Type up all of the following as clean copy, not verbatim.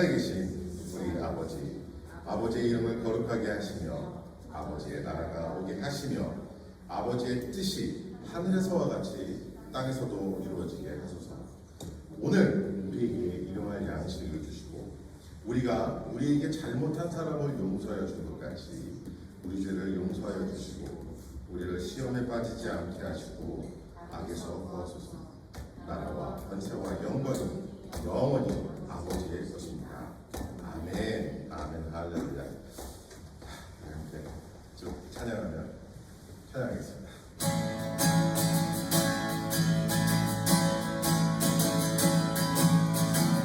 하늘에 계신 우리 아버지의 이름을 거룩하게 하시며 아버지의 나라가 오게 하시며 아버지의 뜻이 하늘에서와 같이 땅에서도 이루어지게 하소서. 오늘 우리에게 일용할 양식을 주시고 우리가 우리에게 잘못한 사람을 용서하여 준 것 같이 우리 죄를 용서하여 주시고 우리를 시험에 빠지지 않게 하시고 악에서 구하소서. 나라와 권세와 영광은 영원히 아버지의 것입니다. 아멘. 아멘. 할렐루야. 이렇게 쭉 찬양하겠습니다.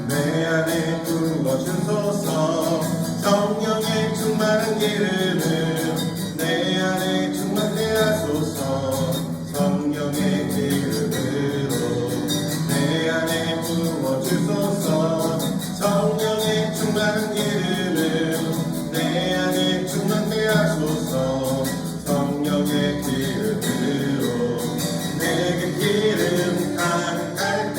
내 안에 부어주소서. 성령의 충만한 기름을 내 안에 충만케 하소서. 성령의 기름으로 내 안에 부어주소서. 성령의 충만한 기름을 내 안에 충만케 하소서. 성령의 기름으로 내게 기름 가득할 때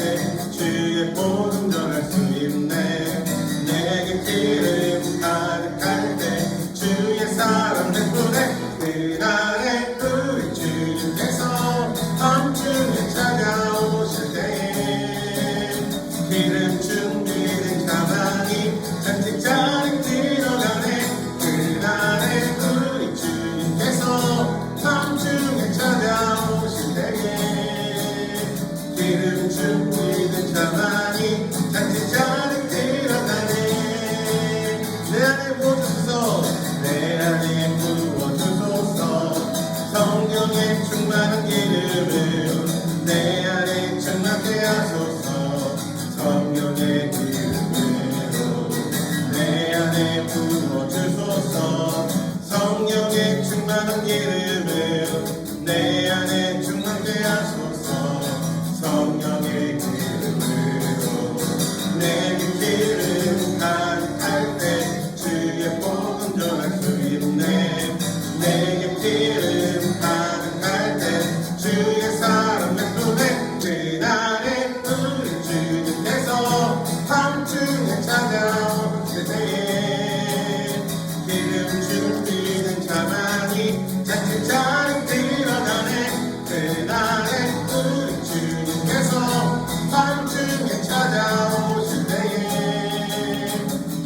주의 복음 전할 수 있네. 내게 기름 가득할 때 주의 사랑 내보내. 그날에 우리 주님께서 밤중에 찾아오실 때에 기름 준비된 가만히 잔뜩 잔뜩 들어가네. 그날에 우리 주님께서 밤중에 찾아오실 때에 기름 준비된 가만히 잔뜩 잔뜩 들어가네. 내 안에 부어주소서. 내 안에 부어주소서. 성령의 충만한 기름을 내 안에 충만케 하소서. 성령의 기름으로 내 안에 부어주소서. 성령의 충만한 기름을 내 안에 충만케 하소서. 성령의 기름으로 내게 기름 가득할 때 주의 복음 전할 수 있네. 내게 기름 가득할 때 주의 사랑 내보내. 그날에 우리 주님께서 밤중에 찾아오실 때에 기름 준비된 가만히 잔뜩 잔뜩 들어가네. 그날에 우리 주님께서 밤중에 찾아오실 때에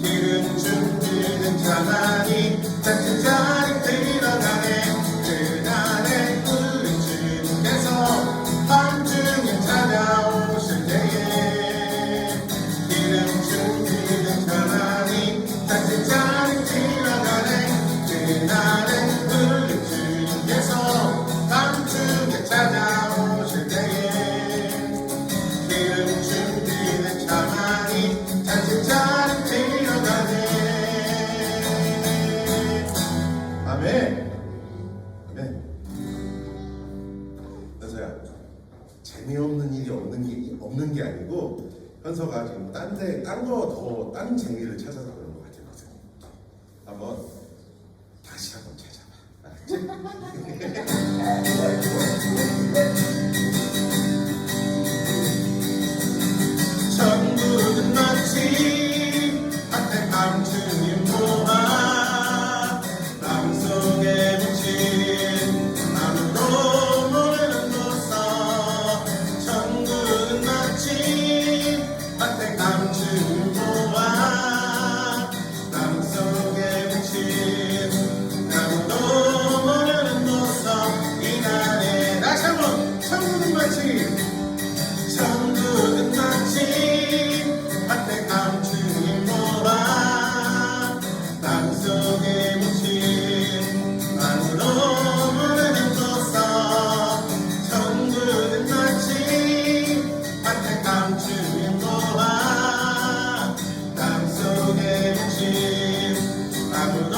기름 준비된 가만히 잔뜩 잔뜩 들어가네. 그날에 우리 주님께서 밤중에 찾아오실 때에 기름 준비된 가만히 잔뜩 잔뜩 들어가네. 그날에 우리 주님께서 밤중에 찾아오실 때에 기름 준비된 가만히 잔뜩 잔뜩 들어가네. 아멘. 아멘. 현서야, 재미없는 일이 없는 게 아니고 현서가 지금 딴 재미를 찾아서 그런 것 같거든. 한번 다시 한번 찾아봐. 천국은 마치 밭에 감추인 모아 땅속에 묻힌 아무도 모르는 도서. 천국은 마치 밭에 감추인 모아 땅속에 묻힌 아무도 모르는 도서. 이날에 다시 한번 천국은 마치 밭에 감추인 모아 땅속에 묻힌 아무도 모르는 도서. 천국은 마치 밭에 감추인 모아 땅속에 묻힌 아무도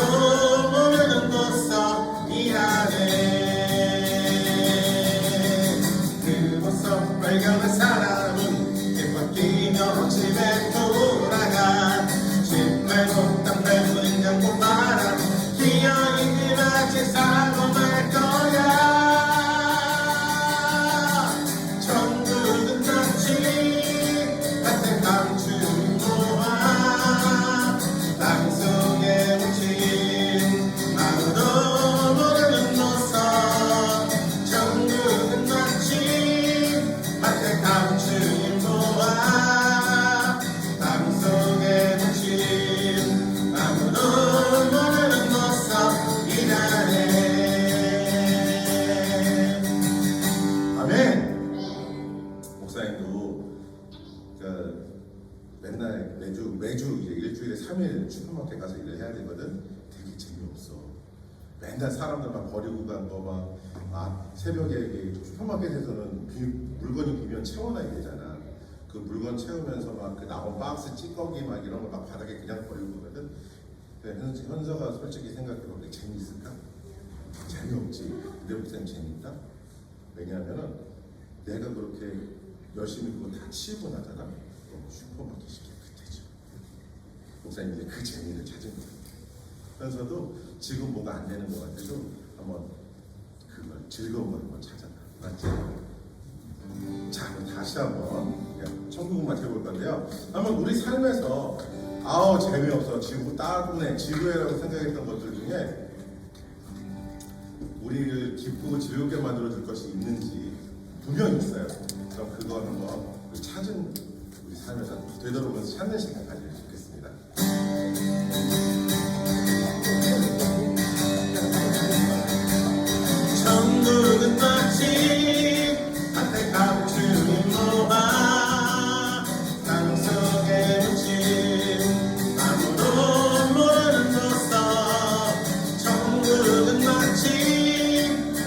모르는 도서. 이날에 그곳서 발견한 사람은 기뻐 뛰며 집에 돌아가. 집 말고 땅 말고 인장고 바람 기어이 그같이 살고 말 거야. 천국은 마치 밭에 감추인 모아 매주 이제 일주일에 3일 슈퍼마켓 가서 일을 해야 되거든. 되게 재미없어. 맨날 사람들만 버리고 간 거 막 새벽에 슈퍼마켓에서는 물건이 비면 채워놔야 되잖아. 그 물건 채우면서 막 그 나온 박스 찌꺼기 막 이런 거 막 바닥에 그냥 버리고 거든. 현서가 솔직히 생각해보면 재미있을까? 재미없지. 근데 목사님 재미있다? 왜냐하면은 내가 그렇게 열심히 그거 다 치우고 나잖아. 그럼 슈퍼마켓이 깨끗해져. 목사님 이제 그 재미를 찾은 거예요. 현서도 지금 뭐가 안 되는 것 같아도 한번 그걸 즐거운 걸 한번 찾아봐. 맞지? 자, 그럼 다시 한번 천국만 해볼 건데요. 한번 우리 삶에서 아우 재미없어 지구 따분해 지루해라고 생각했던 것들 중에 우리를 기쁘고 즐겁게 만들어줄 것이 있는지 분명히 있어요. 그럼 그걸 한번 찾은 우리 삶에서 되돌아보면서 찾는 시간 가지면 좋겠습니다. 천국은 마치 밭에 감추인 모아 땅속에 묻힌 아무도 모르는 모습. 천국은 마치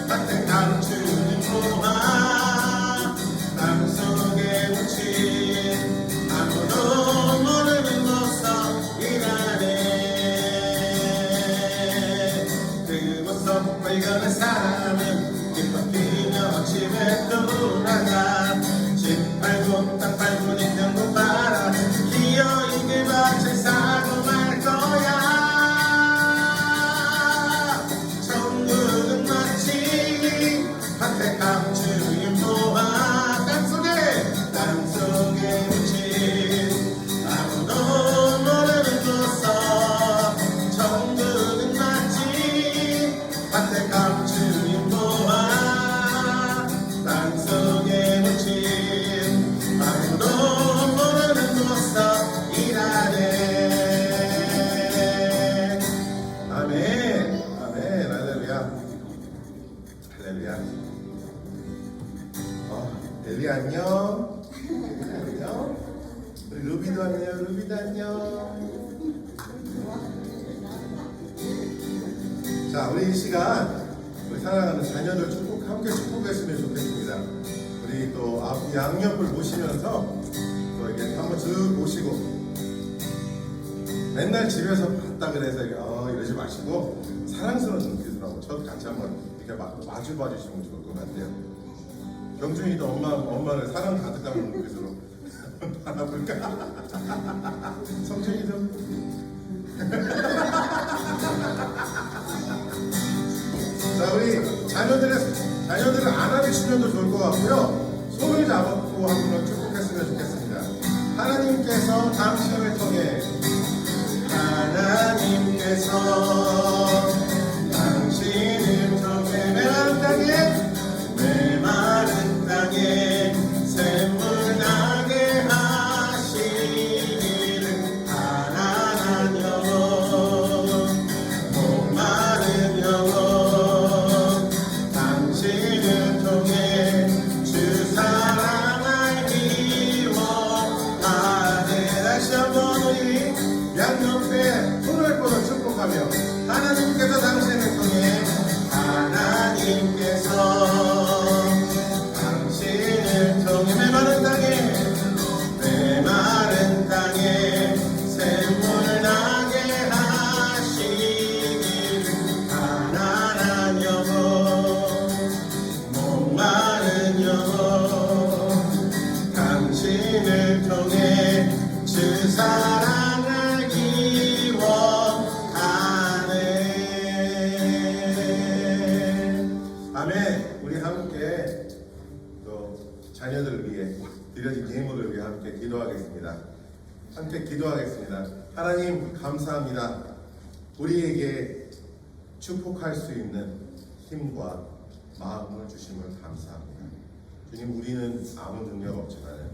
밭에 감추인 모아 땅속에 묻힌 아무도 모르는 모습이라네. 그곳서 발견한 사람은 기뻐 뛰며 집에 돌아가. 집 팔고 땅 팔고 있는 거 봐라. 기어있게 밭을 사고 말 거야. 천국은 마치 밭에 감추인 모아 땅속에 묻힌 아무도 모르는 모습. 천국은 마치 밭에 감추인 모아 땅속에 묻힌 아무도 모르는 모습이라네. 아멘, 아멘, 할렐루야, 할렐루야. 엘리 안녕. 엘리 안녕. 우리 루비도 안녕. 루비도 안녕. 자, 우리 이 시간 우리 사랑하는 자녀들 함께 축복했으면 좋겠습니다. 우리 또 앞 양옆을 보시면서 또 이렇게 한번 쭉 보시고 맨날 집에서 봤다 그래서 이러지 마시고 사랑스러운 눈빛으로 하고 저 같이 한번 이렇게 마주 봐주시면 좋을 것 같아요. 경준이도 엄마를 사랑 가득한 눈빛으로 바라볼까? 성준이도. 자, 우리 자녀들을 안아주시면 좋을 것 같고요. 손을 잡고 한번 축복했으면 좋겠습니다. 하나님께서 당신을 통해 메마른 땅에 샘물 나게 하시기를. 가난한 영혼 목마른 영혼 당신을 통해 주 사랑을 기워하네. 다시 한번 우리 양옆에 손을 뻗어 축복하며 하나님께서 당신을 통해 당신을 통해 메마른 땅에 샘물 나게 하시기를. 가난한 영혼 목마른 영혼 당신을 통해 주 사랑을 기워하네. 아멘. 우리 함께 또 자녀들을 위해 드려진 예물을 위해 함께 기도하겠습니다. 함께 기도하겠습니다. 하나님 감사합니다. 우리에게 축복할 수 있는 힘과 마음을 주심을 감사합니다. 주님, 우리는 아무 능력 없지만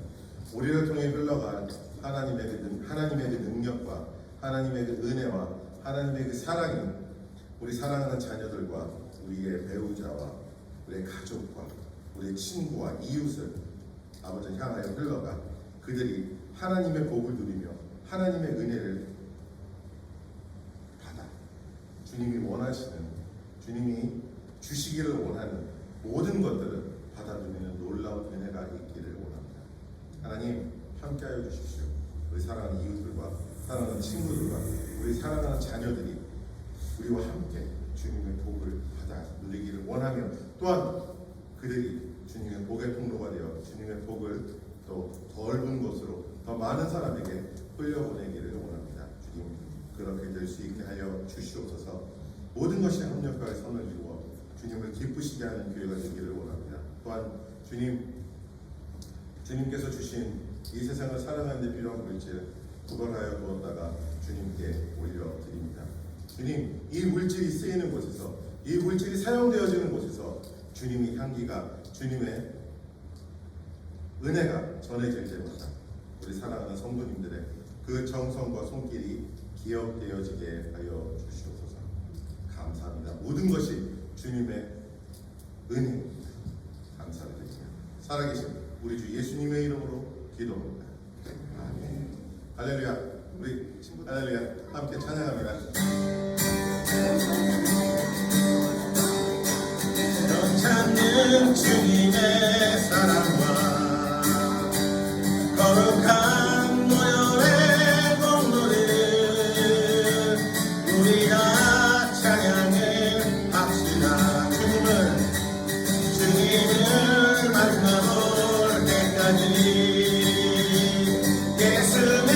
우리를 통해 흘러간 하나님의 그 능력과 하나님의 그 은혜와 하나님의 그 사랑이 우리 사랑하는 자녀들과 우리의 배우자와 우리의 가족과 우리의 친구와 이웃을 아버지 향하여 흘러가 그들이 하나님의 복을 누리며 하나님의 은혜를 받아 주님이 원하시는, 주님이 주시기를 원하는 모든 것들을 받아들이는 놀라운 은혜가 있기를 원합니다. 하나님 함께하여 주십시오. 우리 사랑하는 이웃들과 사랑하는 친구들과 우리 사랑하는 자녀들이 우리와 함께 주님의 복을 받아 누리기를 원하며, 또한 그들이 주님의 복의 통로가 되어 주님의 복을 또 넓은 곳으로 더 많은 사람에게 흘려보내기를 원합니다. 주님 그렇게 될 수 있게 하여 주시옵소서. 모든 것이 합력하여 선을 이루어 주님을 기쁘시게 하는 교회가 되기를 원합니다. 또한 주님께서 주신 이 세상을 살아가는 데 필요한 물질 구걸하여 두었다가 주님께 올려드립니다. 주님, 이 물질이 쓰이는 곳에서, 이 물질이 사용되어지는 곳에서 주님의 향기가, 주님의 은혜가 전해질 때마다 우리 사랑하는 성도님들의 그 정성과 손길이 기억되어지게 하여 주시옵소서. 감사합니다. 모든 것이 주님의 은혜입니다. 감사를 드리며 살아계신 우리 주 예수님의 이름으로 기도합니다. 아멘. 할렐루야. 우리 친구 할렐루야 함께 찬양합니다. 너 찾는 주님의 사랑과 거룩한 모열의 공로를 우리가 찬양해 합시다. 주님을 만나볼 때까지 예수는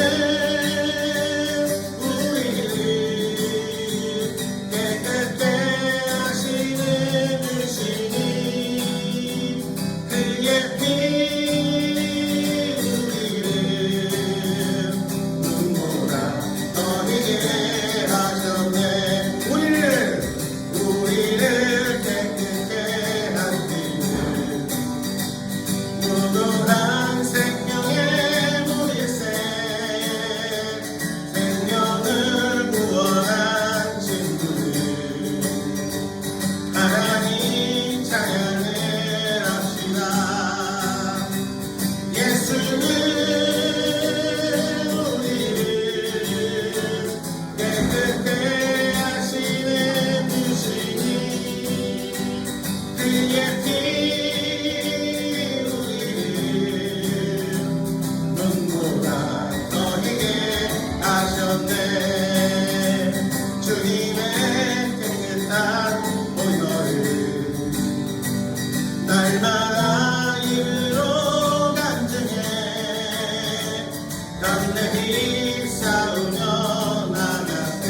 날마다 일로 간증해 담대히 싸우며 나가세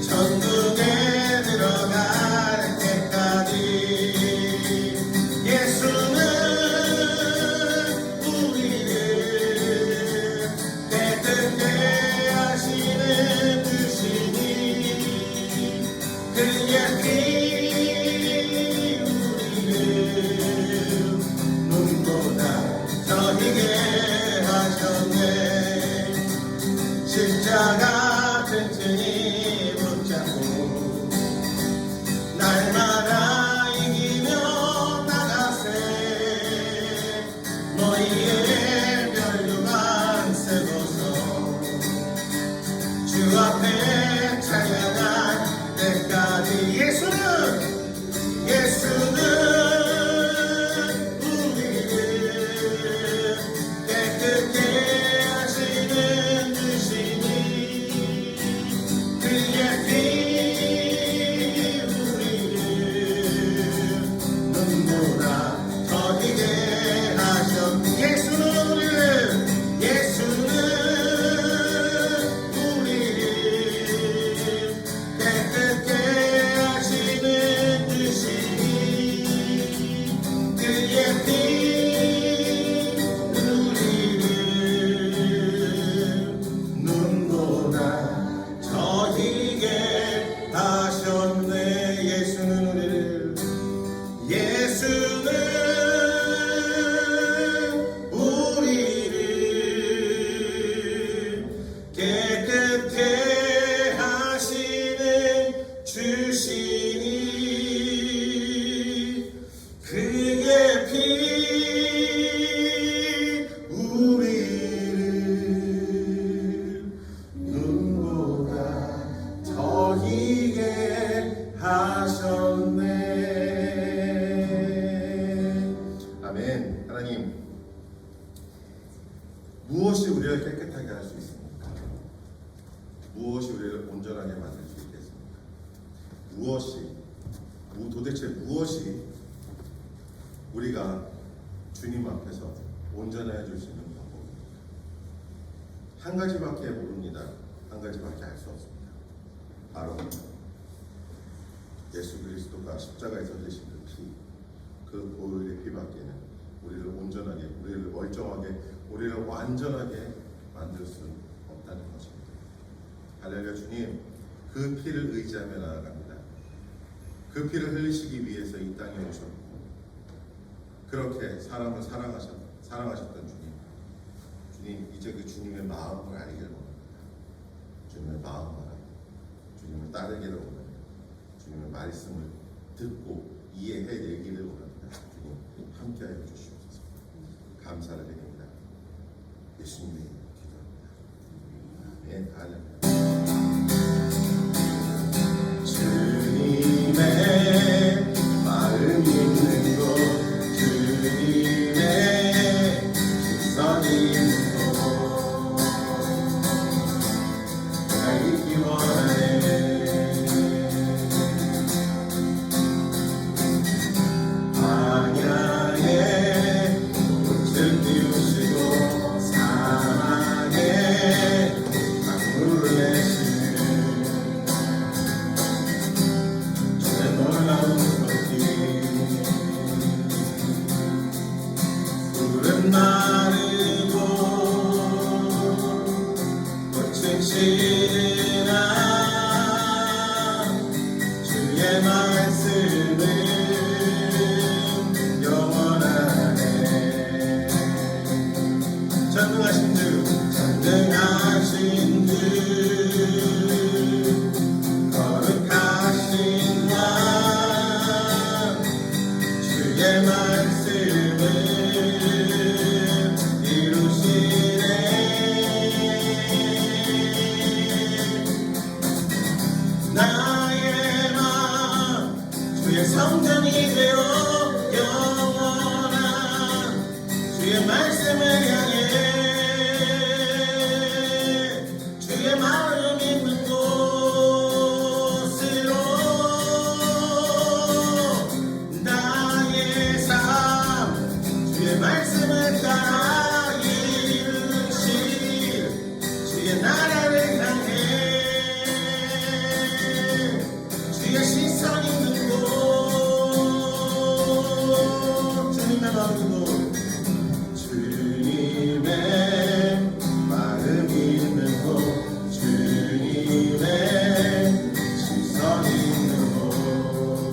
천국에 들어갈 때까지 예수는 우리를 깨끗게 하시는 주시니 그의 피 십자가 튼튼히 붙잡고 날마다 이기며 나가세 너희의 멸류관 세워서 주 앞에 찬양할 때까지 예수는 우리를 깨끗게 하시는 주시니 그의 피 우리를 눈보다 더디게 하셨 예수는 우리를 깨끗게 하시는 주시니 그의 피 우리를 눈보다 더디게 하셨네. 예수는 우리를 깨끗게 하시는 주시니 그의 피 하나님, 무엇이 우리를 깨끗하게 할 수 있습니까? 무엇이 우리를 온전하게 만들 수 있겠습니까? 도대체 무엇이 우리가 주님 앞에서 온전해 줄 수 있는 방법입니까? 한 가지밖에 모릅니다. 한 가지밖에 알 수 없습니다. 바로 예수 그리스도가 십자가에서 흘리신 그 피, 그 보혈의 피밖에는 우리를 온전하게, 우리를 멀쩡하게, 우리를 완전하게 만들 수 없다는 것입니다. 할렐루야. 주님, 그 피를 의지하며 나아갑니다. 그 피를 흘리시기 위해서 이 땅에 오셨고, 그렇게 사람을 사랑하셨던 주님, 이제 그 주님의 마음을 알기를 원합니다. 주님의 마음을 알고 주님을 따르기를 원합니다. 주님의 말씀을 듣고 이해해내기를 원합니다. 주님, 함께하여 주시옵소서. 감사를 드립니다. 예수님의 이름으로 기도합니다. 아멘. 할렐루야. 주님의 마음 있는 곳, 주님의 시선 있는 곳, 내가 있기 원하네. 주의 말씀은 영원하네. 전능하신 주 거룩하신 왕, 주의 말씀은 이루시네. 나의 마음 주의 성전이 되어 영원한 주의 말씀을 향해 주의 마음 있는 곳으로 나의 삶 주의 말씀을 따라 이루실 주의 나라를 향해 주의 시선 있는 곳, 주님의 마음 있는 곳, 주님의 마음 있는 곳, 주님의 시선 있는 곳,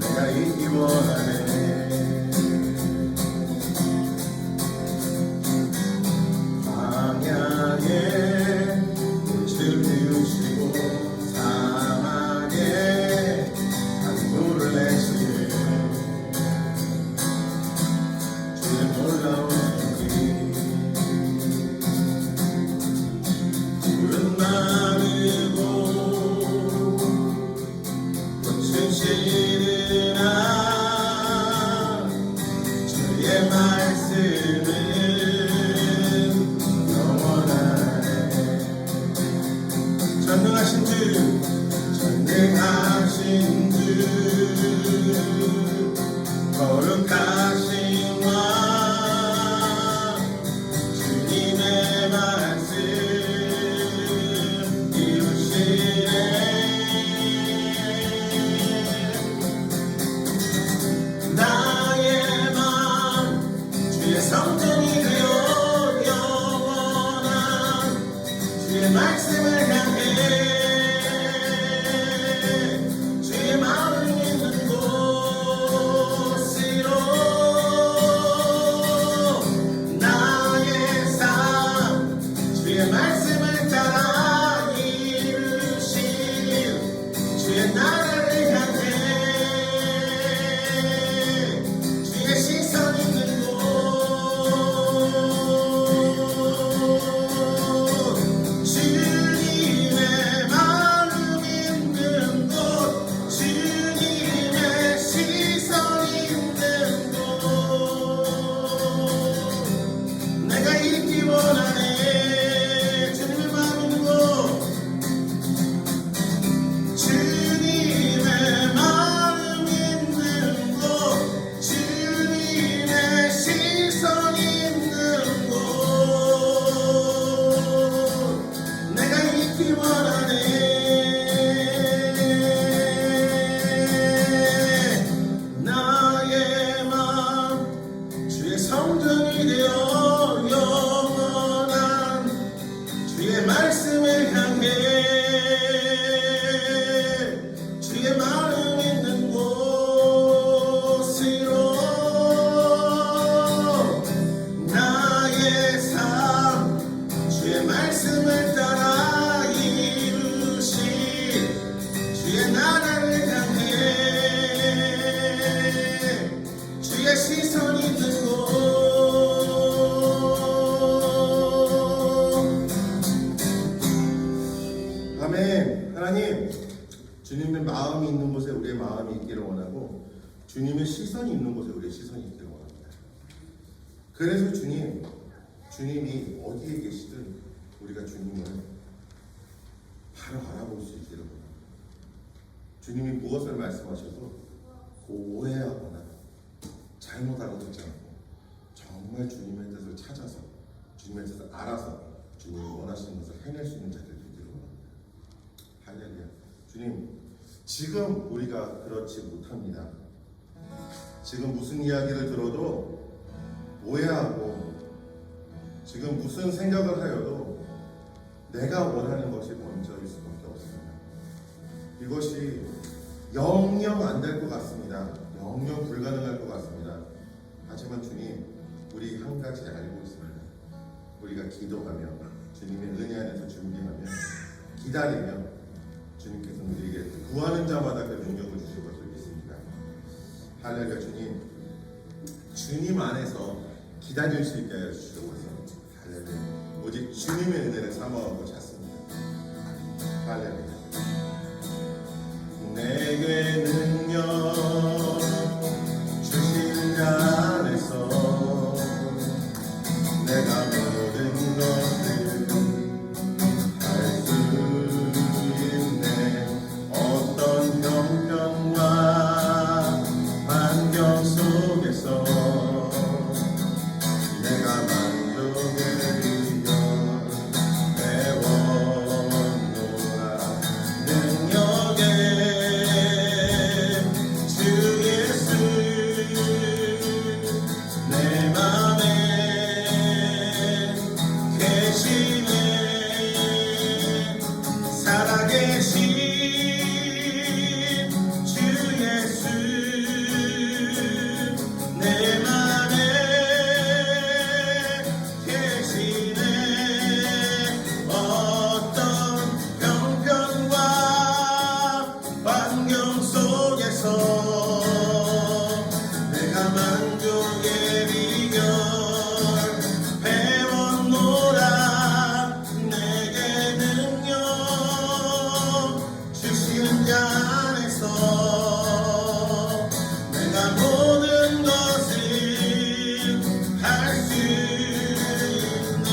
내가 있기 원하네. 광야에 물을 피우시고 사막에 강물을 내시네. 주의 놀라운 일이 물은 마르고 꽃은 시드나 주의 말씀은 영원하네. 전능하신 주 거룩하신 왕, 주님의 말씀 이루시네. 나의 마음 주의 성전이 되어 영원한 주의 말씀을 향해 주의 마음 있는 곳으로 마음이 있는 곳에 우리의 마음이 있기를 원하고 주님의 시선이 있는 곳에 우리의 시선이 있기를 원합니다. 그래서 주님이 어디에 계시든 우리가 주님을 바로 알아볼 수 있기를 원합니다. 주님이 무엇을 말씀하셔도 오해하거나 잘못 알아듣지 않고 정말 주님의 뜻을 찾아서 주님의 뜻을 알아서 주님이 원하시는 것을 해낼 수 있는 자들이 되기를 원합니다. 할렐루야. 주님, 지금 우리가 그렇지 못합니다. 지금 무슨 이야기를 들어도 오해하고 지금 무슨 생각을 하여도 내가 원하는 것이 먼저일 수밖에 없습니다. 이것이 영영 안 될 것 같습니다. 영영 불가능할 것 같습니다. 하지만 주님, 우리 한 가지 알고 있습니다. 우리가 기도하며 주님의 은혜 안에서 준비하며 기다리며 주님께서 우리에게 구하는 자마다 그 능력을 주실 것을 믿습니다. 할렐루야. 주님 안에서 기다릴 수 있게 하여 주시옵소서. 할렐루야. 오직 주님의 은혜를 사모하고 찾습니다. 할렐루야. 내게 능력 주신 자 안에서 내가 모든 것을 할 수 있네. 어떤 형편과 환경 속에서 내가 만족의 비결 배웠노라. 능력의 주 예수 내 맘에 계시네. 살아계신 주 예수 내 맘에 계시네. 어떤 형편과 환경 속에서 내가 만족의 비결 배웠노라. 내게 능력 주시는 자 안에서 내가 모든 것을 할 수 있네.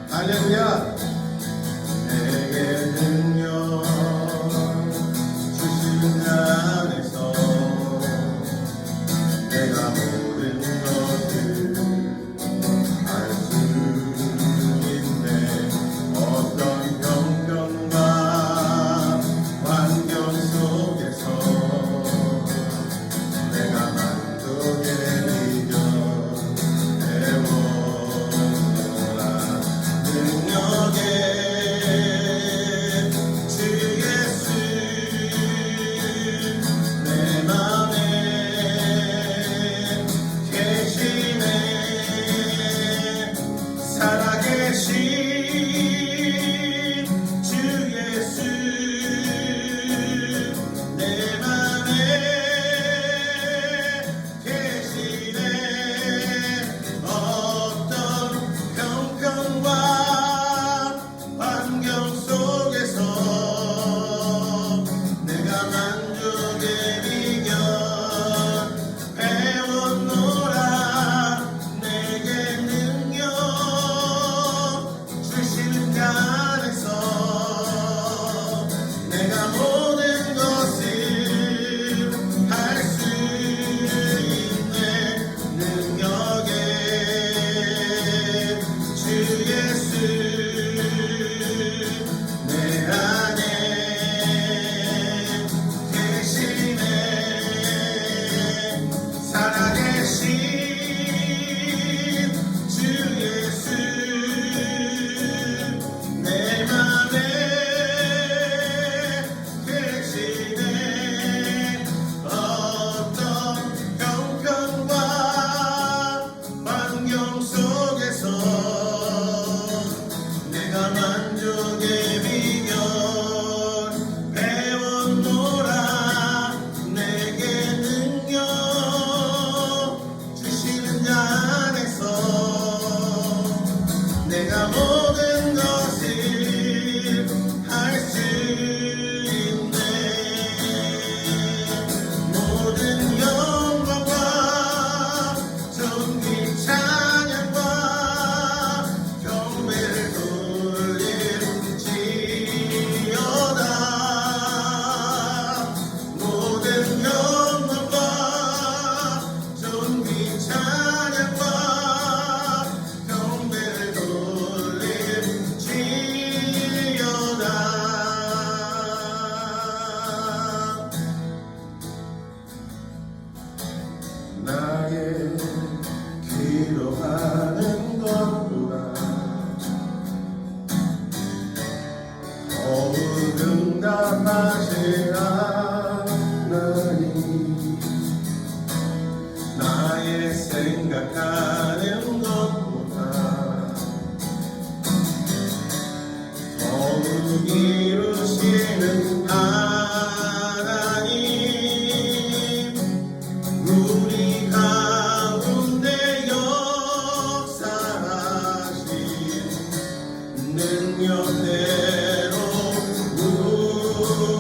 할렐루야. 내게 능력 주시는 자 안에서 내가 모든 것을 할 수 있네. 어떤 형편과 환경 속에서 내가 만족의 비결 배워노라. 능력의 주 예수 내 맘에 계시네. 살아계신 주 예수 내 맘에 계시네. 어떤 형편과 환경 속에서 내가 만족의 비결 배웠노라. 내게 능력 주시는 자 안에서 내가 모든 것을 할 수 있네. 능력의 주 예수 내 안에 계시네. 나의 기도하는 것보다 더욱 응답하지 않으니 나의 생각하는 것보다 더욱 이루시는 하나님 우리 가운데 역사하신 능력대로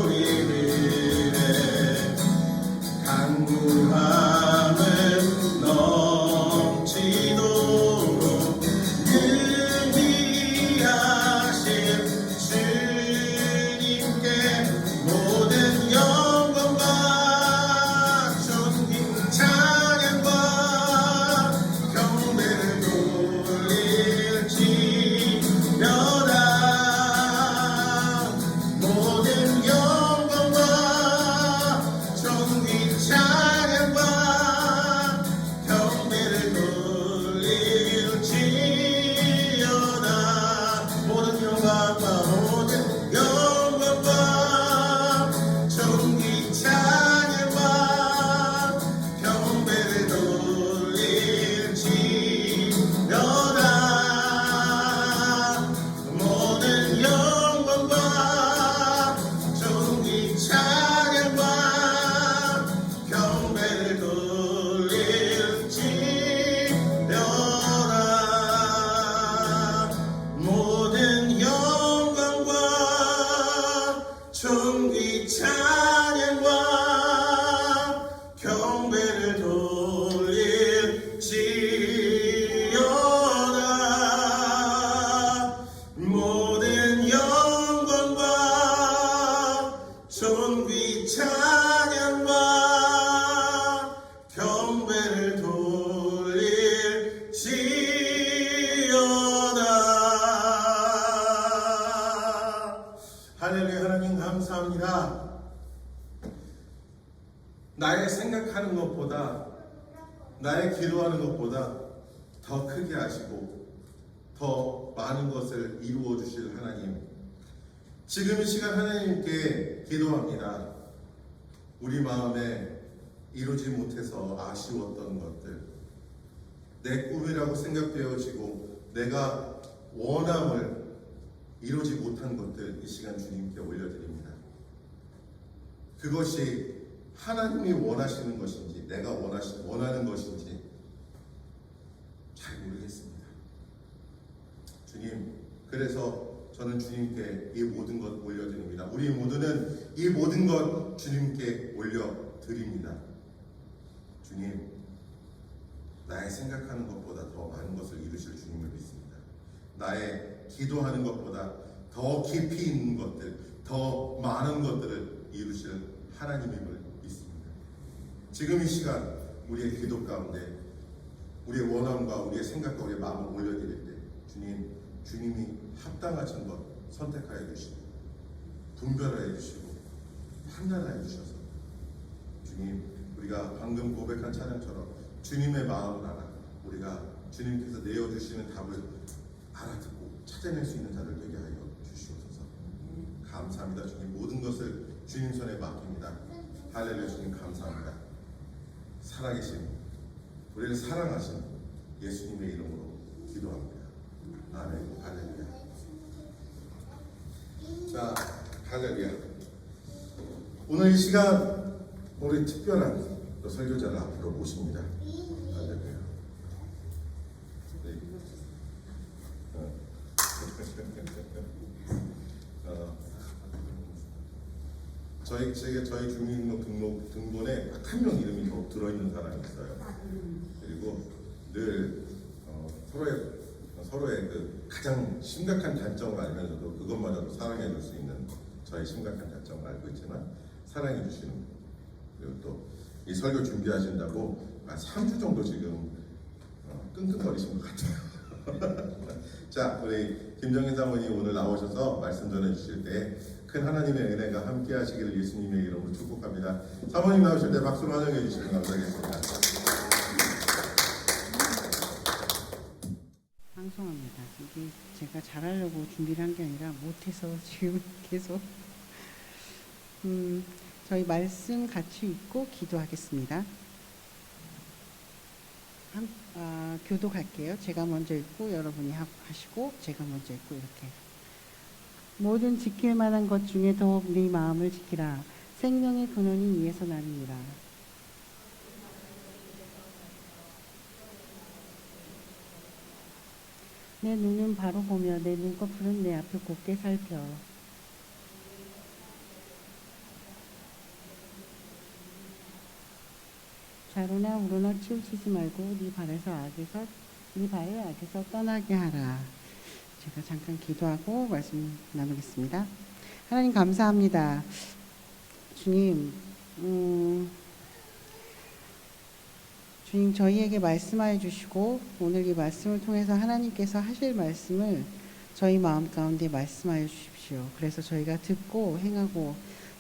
우리들의 강구함을 넘치도록 능히하신 주님께 모든 영광과 존귀 찬양과 경배를 돌릴지어다 모든 영광과 존귀 찬양과 경배를 돌릴지어다 모든 영광과 존귀 찬양과 경배를 돌릴지어다 모든 영광과 존귀 찬양과 경배를 돌릴지어다 모든 영광과 존귀 찬양과 경배를 돌릴지어다 모든 영광과 존귀 찬양과 경배를 돌릴지어다 할렐루야. 하나님 감사합니다. 나의 생각하는 것보다 나의 기도하는 것보다 더 크게 하시고 더 많은 것을 이루어 주실 하나님, 지금 이 시간 하나님께 기도합니다. 우리 마음에 이루지 못해서 아쉬웠던 것들, 내 꿈이라고 생각되어지고 내가 원함을 이루지 못한 것들 이 시간 주님께 올려드립니다. 그것이 하나님이 원하시는 것인지 내가 원하는 것인지 잘 모르겠습니다. 주님, 그래서 저는 주님께 이 모든 것 올려드립니다. 우리 모두는 이 모든 것 주님께 올려드립니다. 주님, 나의 생각하는 것보다 더 많은 것을 이루실 주님을 믿습니다. 나의 기도하는 것보다 더 깊이 있는 것들, 더 많은 것들을 이루실 하나님임을 믿습니다. 지금 이 시간 우리의 기도 가운데 우리의 원함과 우리의 생각과 우리의 마음을 올려드릴 때 주님이 합당하신 것 선택하여 주시고 분별하여 주시고 판단하여 주셔서 주님, 우리가 방금 고백한 찬양처럼 주님의 마음을 알아 우리가 주님께서 내어주시는 답을 알아듣고 찾아낼 수 있는 자들 되게 하여 주시옵소서. 감사합니다. 주님, 모든 것을 주님 손에 맡깁니다. 할렐루야. 주님 감사합니다. 살아계신 우리를 사랑하신 예수님의 이름으로 기도합니다. 아멘. 할렐루야. 자, 할렐루야. 오늘 이 시간 우리 특별한 또 설교자를 앞으로 모십니다. 할렐루야. 네. 저희 주민등록 등본에 딱 한 명 이름이 더 들어있는 사람이 있어요. 그리고 늘 서로의 그 가장 심각한 단점을 알면서도 그것마저도 사랑해 줄 수 있는 저의 심각한 단점을 알고 있지만 사랑해 주시는, 그리고 또 이 설교 준비하신다고 한 3주 정도 지금 끙끙거리신 것 같아요. 자, 우리 김정인 사모님 오늘 나오셔서 말씀 전해 주실 때 큰 하나님의 은혜가 함께 하시기를 예수님의 이름으로 축복합니다. 사모님 나오실 때 박수로 환영해 주시면 감사하겠습니다. 방송합니다. 이게 제가 잘하려고 준비를 한 게 아니라 못해서 지금 계속 저희 말씀 같이 읽고 기도하겠습니다. 교독할게요. 제가 먼저 읽고 여러분이 하시고 제가 먼저 읽고 이렇게. 모든 지킬 만한 것 중에 더욱 네 마음을 지키라. 생명의 근원이 이에서 나느니라. 내 눈은 바로 보며 내 눈꺼풀은 내 앞을 곱게 살펴. 좌로나 우로나 치우치지 말고 네 발을 악에서 떠나게 하라. 제가 잠깐 기도하고 말씀 나누겠습니다. 하나님 감사합니다. 주님, 주님 저희에게 말씀하여 주시고 오늘 이 말씀을 통해서 하나님께서 하실 말씀을 저희 마음 가운데 말씀하여 주십시오. 그래서 저희가 듣고 행하고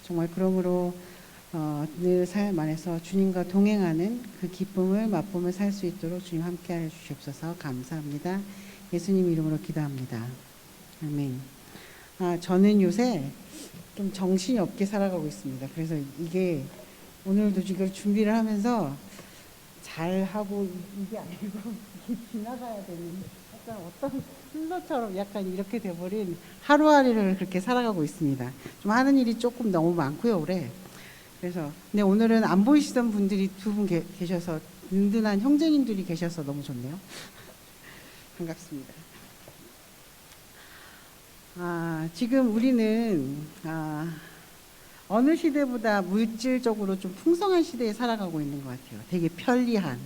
정말 그러므로 늘 삶 안에서 주님과 동행하는 그 기쁨을 맛보며 살 수 있도록 주님 함께하여 주시옵소서. 감사합니다. 예수님 이름으로 기도합니다. 아멘. 저는 요새 좀 정신이 없게 살아가고 있습니다. 그래서 이게 오늘도 이걸 준비를 하면서 잘하고 이게 아니고 이게 지나가야 되는 약간 어떤 순서처럼 약간 이렇게 돼버린 하루하루를 그렇게 살아가고 있습니다. 좀 하는 일이 조금 너무 많고요 올해. 그래서 근데 오늘은 안 보이시던 분들이 두 분 계셔서 든든한 형제님들이 계셔서 너무 좋네요. 반갑습니다. 지금 우리는 어느 시대보다 물질적으로 좀 풍성한 시대에 살아가고 있는 것 같아요. 되게 편리한.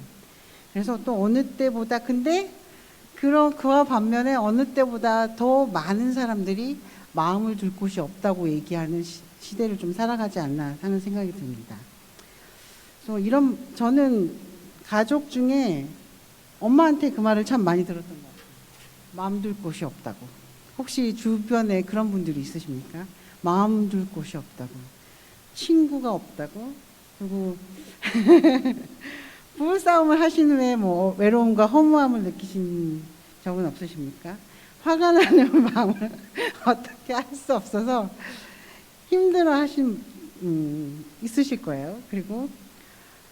그래서 또 어느 때보다 근데 그와 반면에 어느 때보다 더 많은 사람들이 마음을 둘 곳이 없다고 얘기하는 시대를 좀 살아가지 않나 하는 생각이 듭니다. 그래서 저는 가족 중에 엄마한테 그 말을 참 많이 들었던 것 같아요. 마음 둘 곳이 없다고. 혹시 주변에 그런 분들이 있으십니까? 마음 둘 곳이 없다고. 친구가 없다고. 그리고 부부싸움을 하신 후에 뭐 외로움과 허무함을 느끼신 적은 없으십니까? 화가 나는 마음을 어떻게 할 수 없어서 힘들어 하신 있으실 거예요. 그리고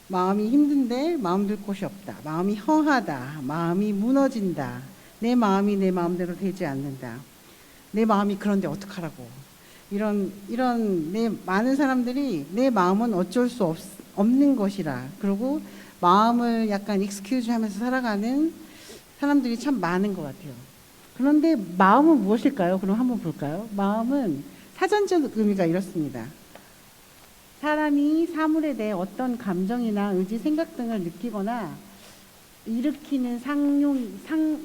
마음이 힘든데 마음 둘 곳이 없다. 마음이 허하다. 마음이 무너진다. 내 마음이 내 마음대로 되지 않는다. 내 마음이 그런데 어떡하라고. 이런 많은 사람들이 내 마음은 어쩔 수 없는 것이라. 그리고 마음을 약간 익스큐즈 하면서 살아가는 사람들이 참 많은 것 같아요. 그런데 마음은 무엇일까요? 그럼 한번 볼까요? 마음은 사전적 의미가 이렇습니다. 사람이 사물에 대해 어떤 감정이나 의지, 생각 등을 느끼거나 일으키는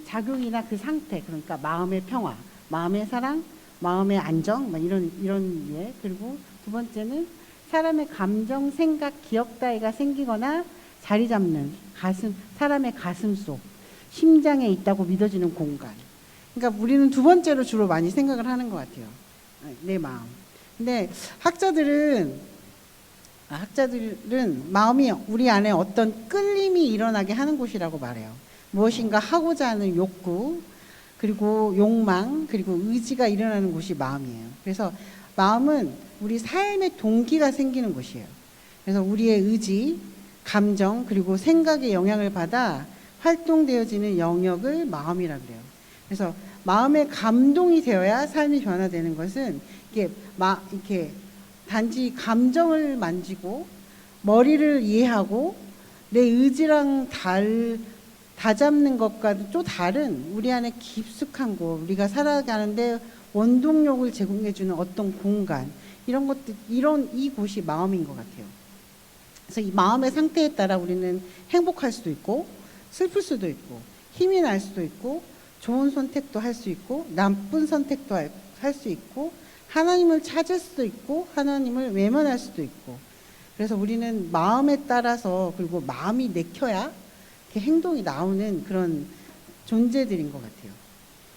작용이나 그 상태, 그러니까 마음의 평화, 마음의 사랑, 마음의 안정, 이런 예. 그리고 두 번째는 사람의 감정, 생각, 기억 따위가 생기거나 자리 잡는 사람의 가슴 속, 심장에 있다고 믿어지는 공간. 그러니까 우리는 두 번째로 주로 많이 생각을 하는 것 같아요. 내 마음. 근데 학자들은 마음이 우리 안에 어떤 끌림이 일어나게 하는 곳이라고 말해요. 무엇인가 하고자 하는 욕구, 그리고 욕망, 그리고 의지가 일어나는 곳이 마음이에요. 그래서 마음은 우리 삶의 동기가 생기는 곳이에요. 그래서 우리의 의지, 감정, 그리고 생각의 영향을 받아 활동되어지는 영역을 마음이라고 그래요. 그래서 마음의 감동이 되어야 삶이 변화되는 것은 이렇게 단지 감정을 만지고 머리를 이해하고 내 의지랑 다잡는 것과도 또 다른 우리 안에 깊숙한 곳, 우리가 살아가는데 원동력을 제공해주는 어떤 공간, 이 곳이 마음인 것 같아요. 그래서 이 마음의 상태에 따라 우리는 행복할 수도 있고 슬플 수도 있고 힘이 날 수도 있고 좋은 선택도 할 수 있고 나쁜 선택도 할 수 있고 하나님을 찾을 수도 있고 하나님을 외면할 수도 있고. 그래서 우리는 마음에 따라서, 그리고 마음이 내켜야 이렇게 행동이 나오는 그런 존재들인 것 같아요.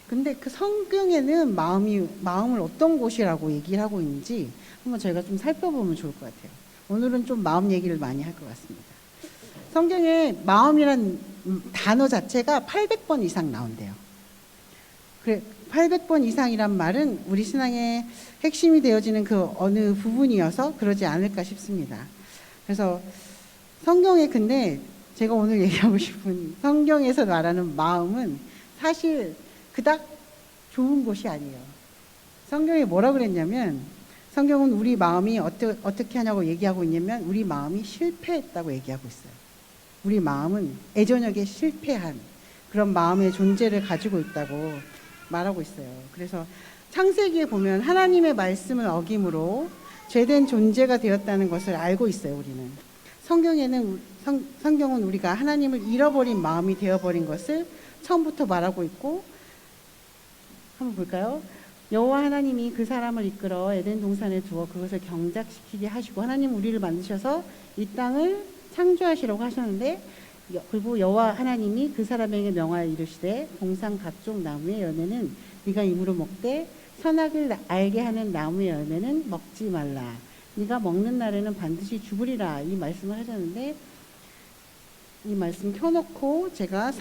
근데 그 성경에는 마음을 어떤 곳이라고 얘기를 하고 있는지 한번 저희가 좀 살펴보면 좋을 것 같아요. 오늘은 좀 마음 얘기를 많이 할 것 같습니다. 성경에 마음이란 단어 자체가 800번 이상 나온대요. 그래 800번 이상이란 말은 우리 신앙의 핵심이 되어지는 그 어느 부분이어서 그러지 않을까 싶습니다. 그래서 성경에 근데 제가 오늘 얘기하고 싶은 성경에서 말하는 마음은 사실 그닥 좋은 것이 아니에요. 성경에 뭐라 그랬냐면 성경은 우리 마음이 어떻게 하냐고 얘기하고 있냐면 우리 마음이 실패했다고 얘기하고 있어요. 우리 마음은 애저녁에 실패한 그런 마음의 존재를 가지고 있다고 말하고 있어요. 그래서 창세기에 보면 하나님의 말씀을 어김으로 죄된 존재가 되었다는 것을 알고 있어요. 우리는 성경은 우리가 하나님을 잃어버린 마음이 되어버린 것을 처음부터 말하고 있고 한번 볼까요? 여호와 하나님이 그 사람을 이끌어 에덴 동산에 두어 그것을 경작시키게 하시고 하나님 우리를 만드셔서 이 땅을 창조하시라고 하셨는데 그리고 여호와 하나님이 그 사람에게 명하여 이르시되 동산 각종 나무의 열매는 네가 임으로 먹되 선악을 알게 하는 나무의 열매는 먹지 말라. 네가 먹는 날에는 반드시 죽으리라. 이 말씀을 하셨는데 이 말씀 켜놓고 제가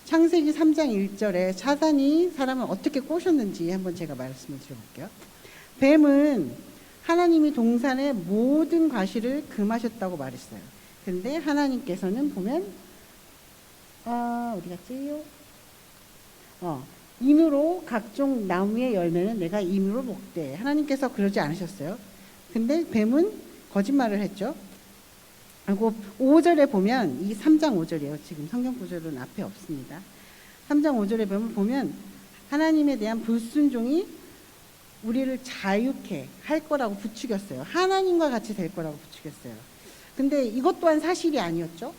창세기 3장 1절에 사단이 사람을 어떻게 꼬셨는지 한번 제가 말씀을 드려볼게요. 뱀은 하나님이 동산의 모든 과실을 금하셨다고 말했어요. 근데 하나님께서는 보면 어디 갔지요? 인으로 각종 나무의 열매는 내가 임으로 먹되 하나님께서 그러지 않으셨어요. 근데 뱀은 거짓말을 했죠. 그리고 5절에 보면 이 3장 5절이에요. 지금 성경 구절은 앞에 없습니다. 3장 5절에 보면 하나님에 대한 불순종이 우리를 자유케 할 거라고 부추겼어요. 하나님과 같이 될 거라고 부추겼어요. 근데 이것 또한 사실이 아니었죠.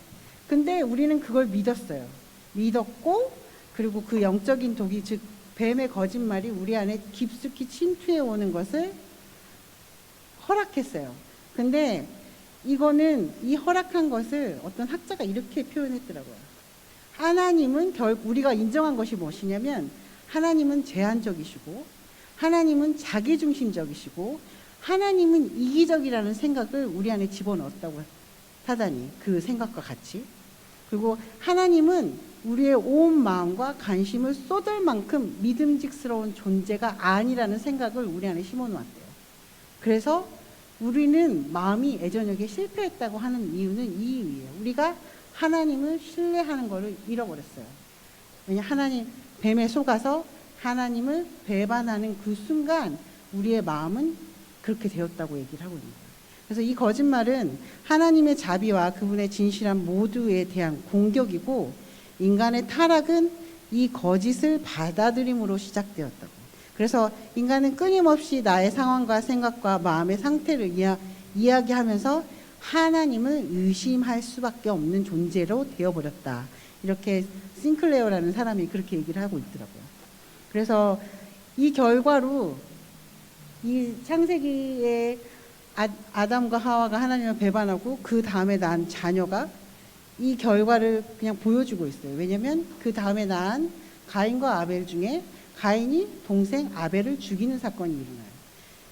근데 우리는 그걸 믿었어요. 믿었고 그리고 그 영적인 독이 즉 뱀의 거짓말이 우리 안에 깊숙이 침투해 오는 것을 허락했어요. 근데 이거는 이 허락한 것을 어떤 학자가 이렇게 표현했더라고요. 하나님은 우리가 인정한 것이 무엇이냐면 하나님은 제한적이시고 하나님은 자기중심적이시고 하나님은 이기적이라는 생각을 우리 안에 집어넣었다고 사단이 그 생각과 같이. 그리고 하나님은 우리의 온 마음과 관심을 쏟을 만큼 믿음직스러운 존재가 아니라는 생각을 우리 안에 심어놓았대요. 그래서 우리는 마음이 애저녁에 실패했다고 하는 이유는 이 이유예요. 우리가 하나님을 신뢰하는 것을 잃어버렸어요. 왜냐 하나님 뱀에 속아서 하나님을 배반하는 그 순간 우리의 마음은 그렇게 되었다고 얘기를 하고 있는 거예요. 그래서 이 거짓말은 하나님의 자비와 그분의 진실한 모두에 대한 공격이고 인간의 타락은 이 거짓을 받아들임으로 시작되었다고. 그래서 인간은 끊임없이 나의 상황과 생각과 마음의 상태를 이야기하면서 하나님을 의심할 수밖에 없는 존재로 되어버렸다. 이렇게 싱클레어라는 사람이 그렇게 얘기를 하고 있더라고요. 그래서 이 결과로 이 창세기에 아담과 하와가 하나님을 배반하고 그 다음에 낳은 자녀가 이 결과를 그냥 보여주고 있어요. 왜냐하면 그 다음에 낳은 가인과 아벨 중에 가인이 동생 아벨을 죽이는 사건이 일어나요.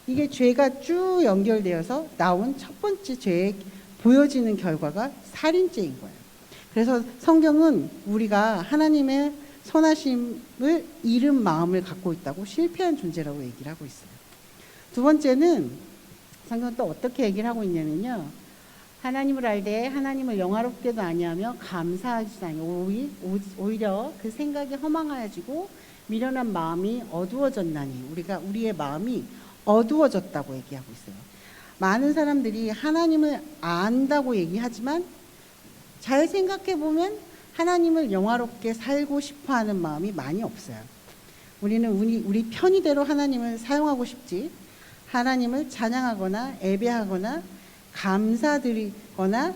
이게 죄가 쭉 연결되어서 나온 첫 번째 죄에 보여지는 결과가 살인죄인 거예요. 그래서 성경은 우리가 하나님의 선하심을 잃은 마음을 갖고 있다고 실패한 존재라고 얘기를 하고 있어요. 두 번째는 성경은 또 어떻게 얘기를 하고 있냐면요. 하나님을 알되 하나님을 영화롭게도 아니하며 감사하지도 아니하고 오히려 그 생각이 허망하여지고 미련한 마음이 어두워졌나니 우리의 마음이 어두워졌다고 얘기하고 있어요. 많은 사람들이 하나님을 안다고 얘기하지만 잘 생각해 보면 하나님을 영화롭게 살고 싶어하는 마음이 많이 없어요. 우리는 우리 편의대로 하나님을 사용하고 싶지 하나님을 찬양하거나 예배하거나 감사드리거나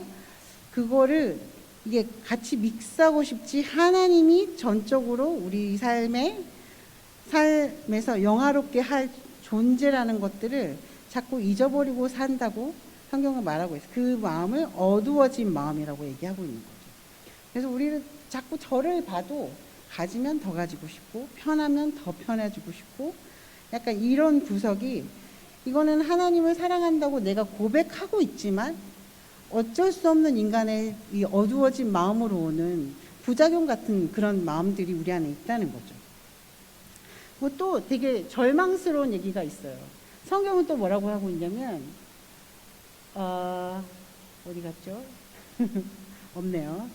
그거를 이게 같이 믹스하고 싶지 하나님이 전적으로 우리 삶에서 영화롭게 할 존재라는 것들을 자꾸 잊어버리고 산다고 성경은 말하고 있어요. 그 마음을 어두워진 마음이라고 얘기하고 있는 거죠. 그래서 우리는 자꾸 저를 봐도 가지면 더 가지고 싶고 편하면 더 편해지고 싶고 약간 이런 구석이 이거는 하나님을 사랑한다고 내가 고백하고 있지만 어쩔 수 없는 인간의 이 어두워진 마음으로 오는 부작용 같은 그런 마음들이 우리 안에 있다는 거죠. 또 되게 절망스러운 얘기가 있어요. 성경은 또 뭐라고 하고 있냐면 어디 갔죠? 없네요.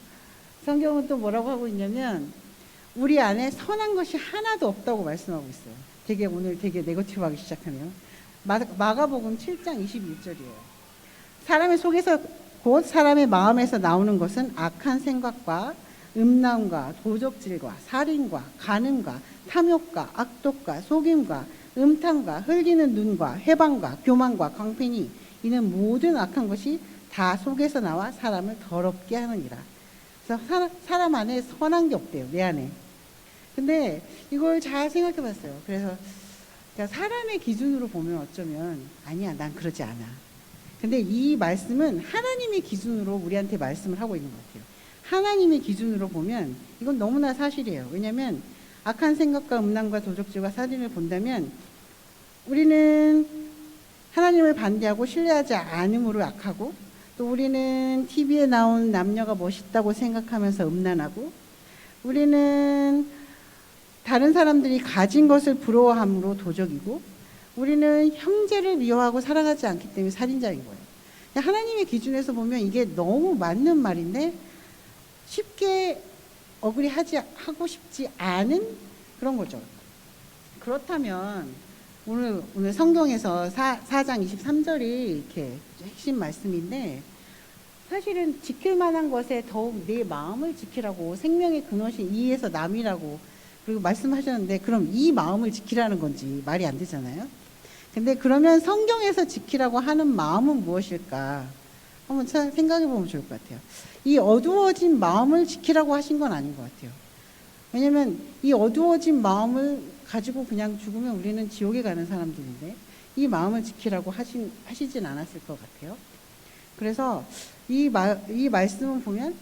성경은 또 뭐라고 하고 있냐면 우리 안에 선한 것이 하나도 없다고 말씀하고 있어요. 되게 오늘 되게 네거티브하기 시작하네요. 마가복음 7장 21절이에요. 사람의 속에서 곧 사람의 마음에서 나오는 것은 악한 생각과 음란과 도적질과 살인과 간음과 탐욕과 악독과 속임과 음탕과 흘리는 눈과 회방과 교만과 광팬이 이는 모든 악한 것이 다 속에서 나와 사람을 더럽게 하느니라. 그래서 사람 안에 선한 게 없대요. 내 안에. 근데 이걸 잘 생각해 봤어요. 그래서 그러니까 사람의 기준으로 보면 어쩌면 아니야, 난 그러지 않아. 근데 이 말씀은 하나님의 기준으로 우리한테 말씀을 하고 있는 것 같아요. 하나님의 기준으로 보면 이건 너무나 사실이에요. 왜냐하면 악한 생각과 음란과 도적질과 살인을 본다면 우리는 하나님을 반대하고 신뢰하지 않음으로 악하고, 또 우리는 TV에 나온 남녀가 멋있다고 생각하면서 음란하고, 우리는 다른 사람들이 가진 것을 부러워함으로 도적이고, 우리는 형제를 미워하고 사랑하지 않기 때문에 살인자인 거예요. 하나님의 기준에서 보면 이게 너무 맞는 말인데 쉽게 하고 싶지 않은 그런 거죠. 그렇다면 오늘 성경에서 4장 23절이 이렇게 핵심 말씀인데, 사실은 지킬 만한 것에 더욱 내 마음을 지키라고, 생명의 근원이신 이에서 남이라고 그리고 말씀하셨는데, 그럼 이 마음을 지키라는 건지 말이 안 되잖아요. 근데 그러면 성경에서 지키라고 하는 마음은 무엇일까? 한번 생각해 보면 좋을 것 같아요. 이 어두워진 마음을 지키라고 하신 건 아닌 것 같아요. 왜냐면 이 어두워진 마음을 가지고 그냥 죽으면 우리는 지옥에 가는 사람들인데, 이 마음을 지키라고 하시진 않았을 것 같아요. 그래서 이 말씀을 보면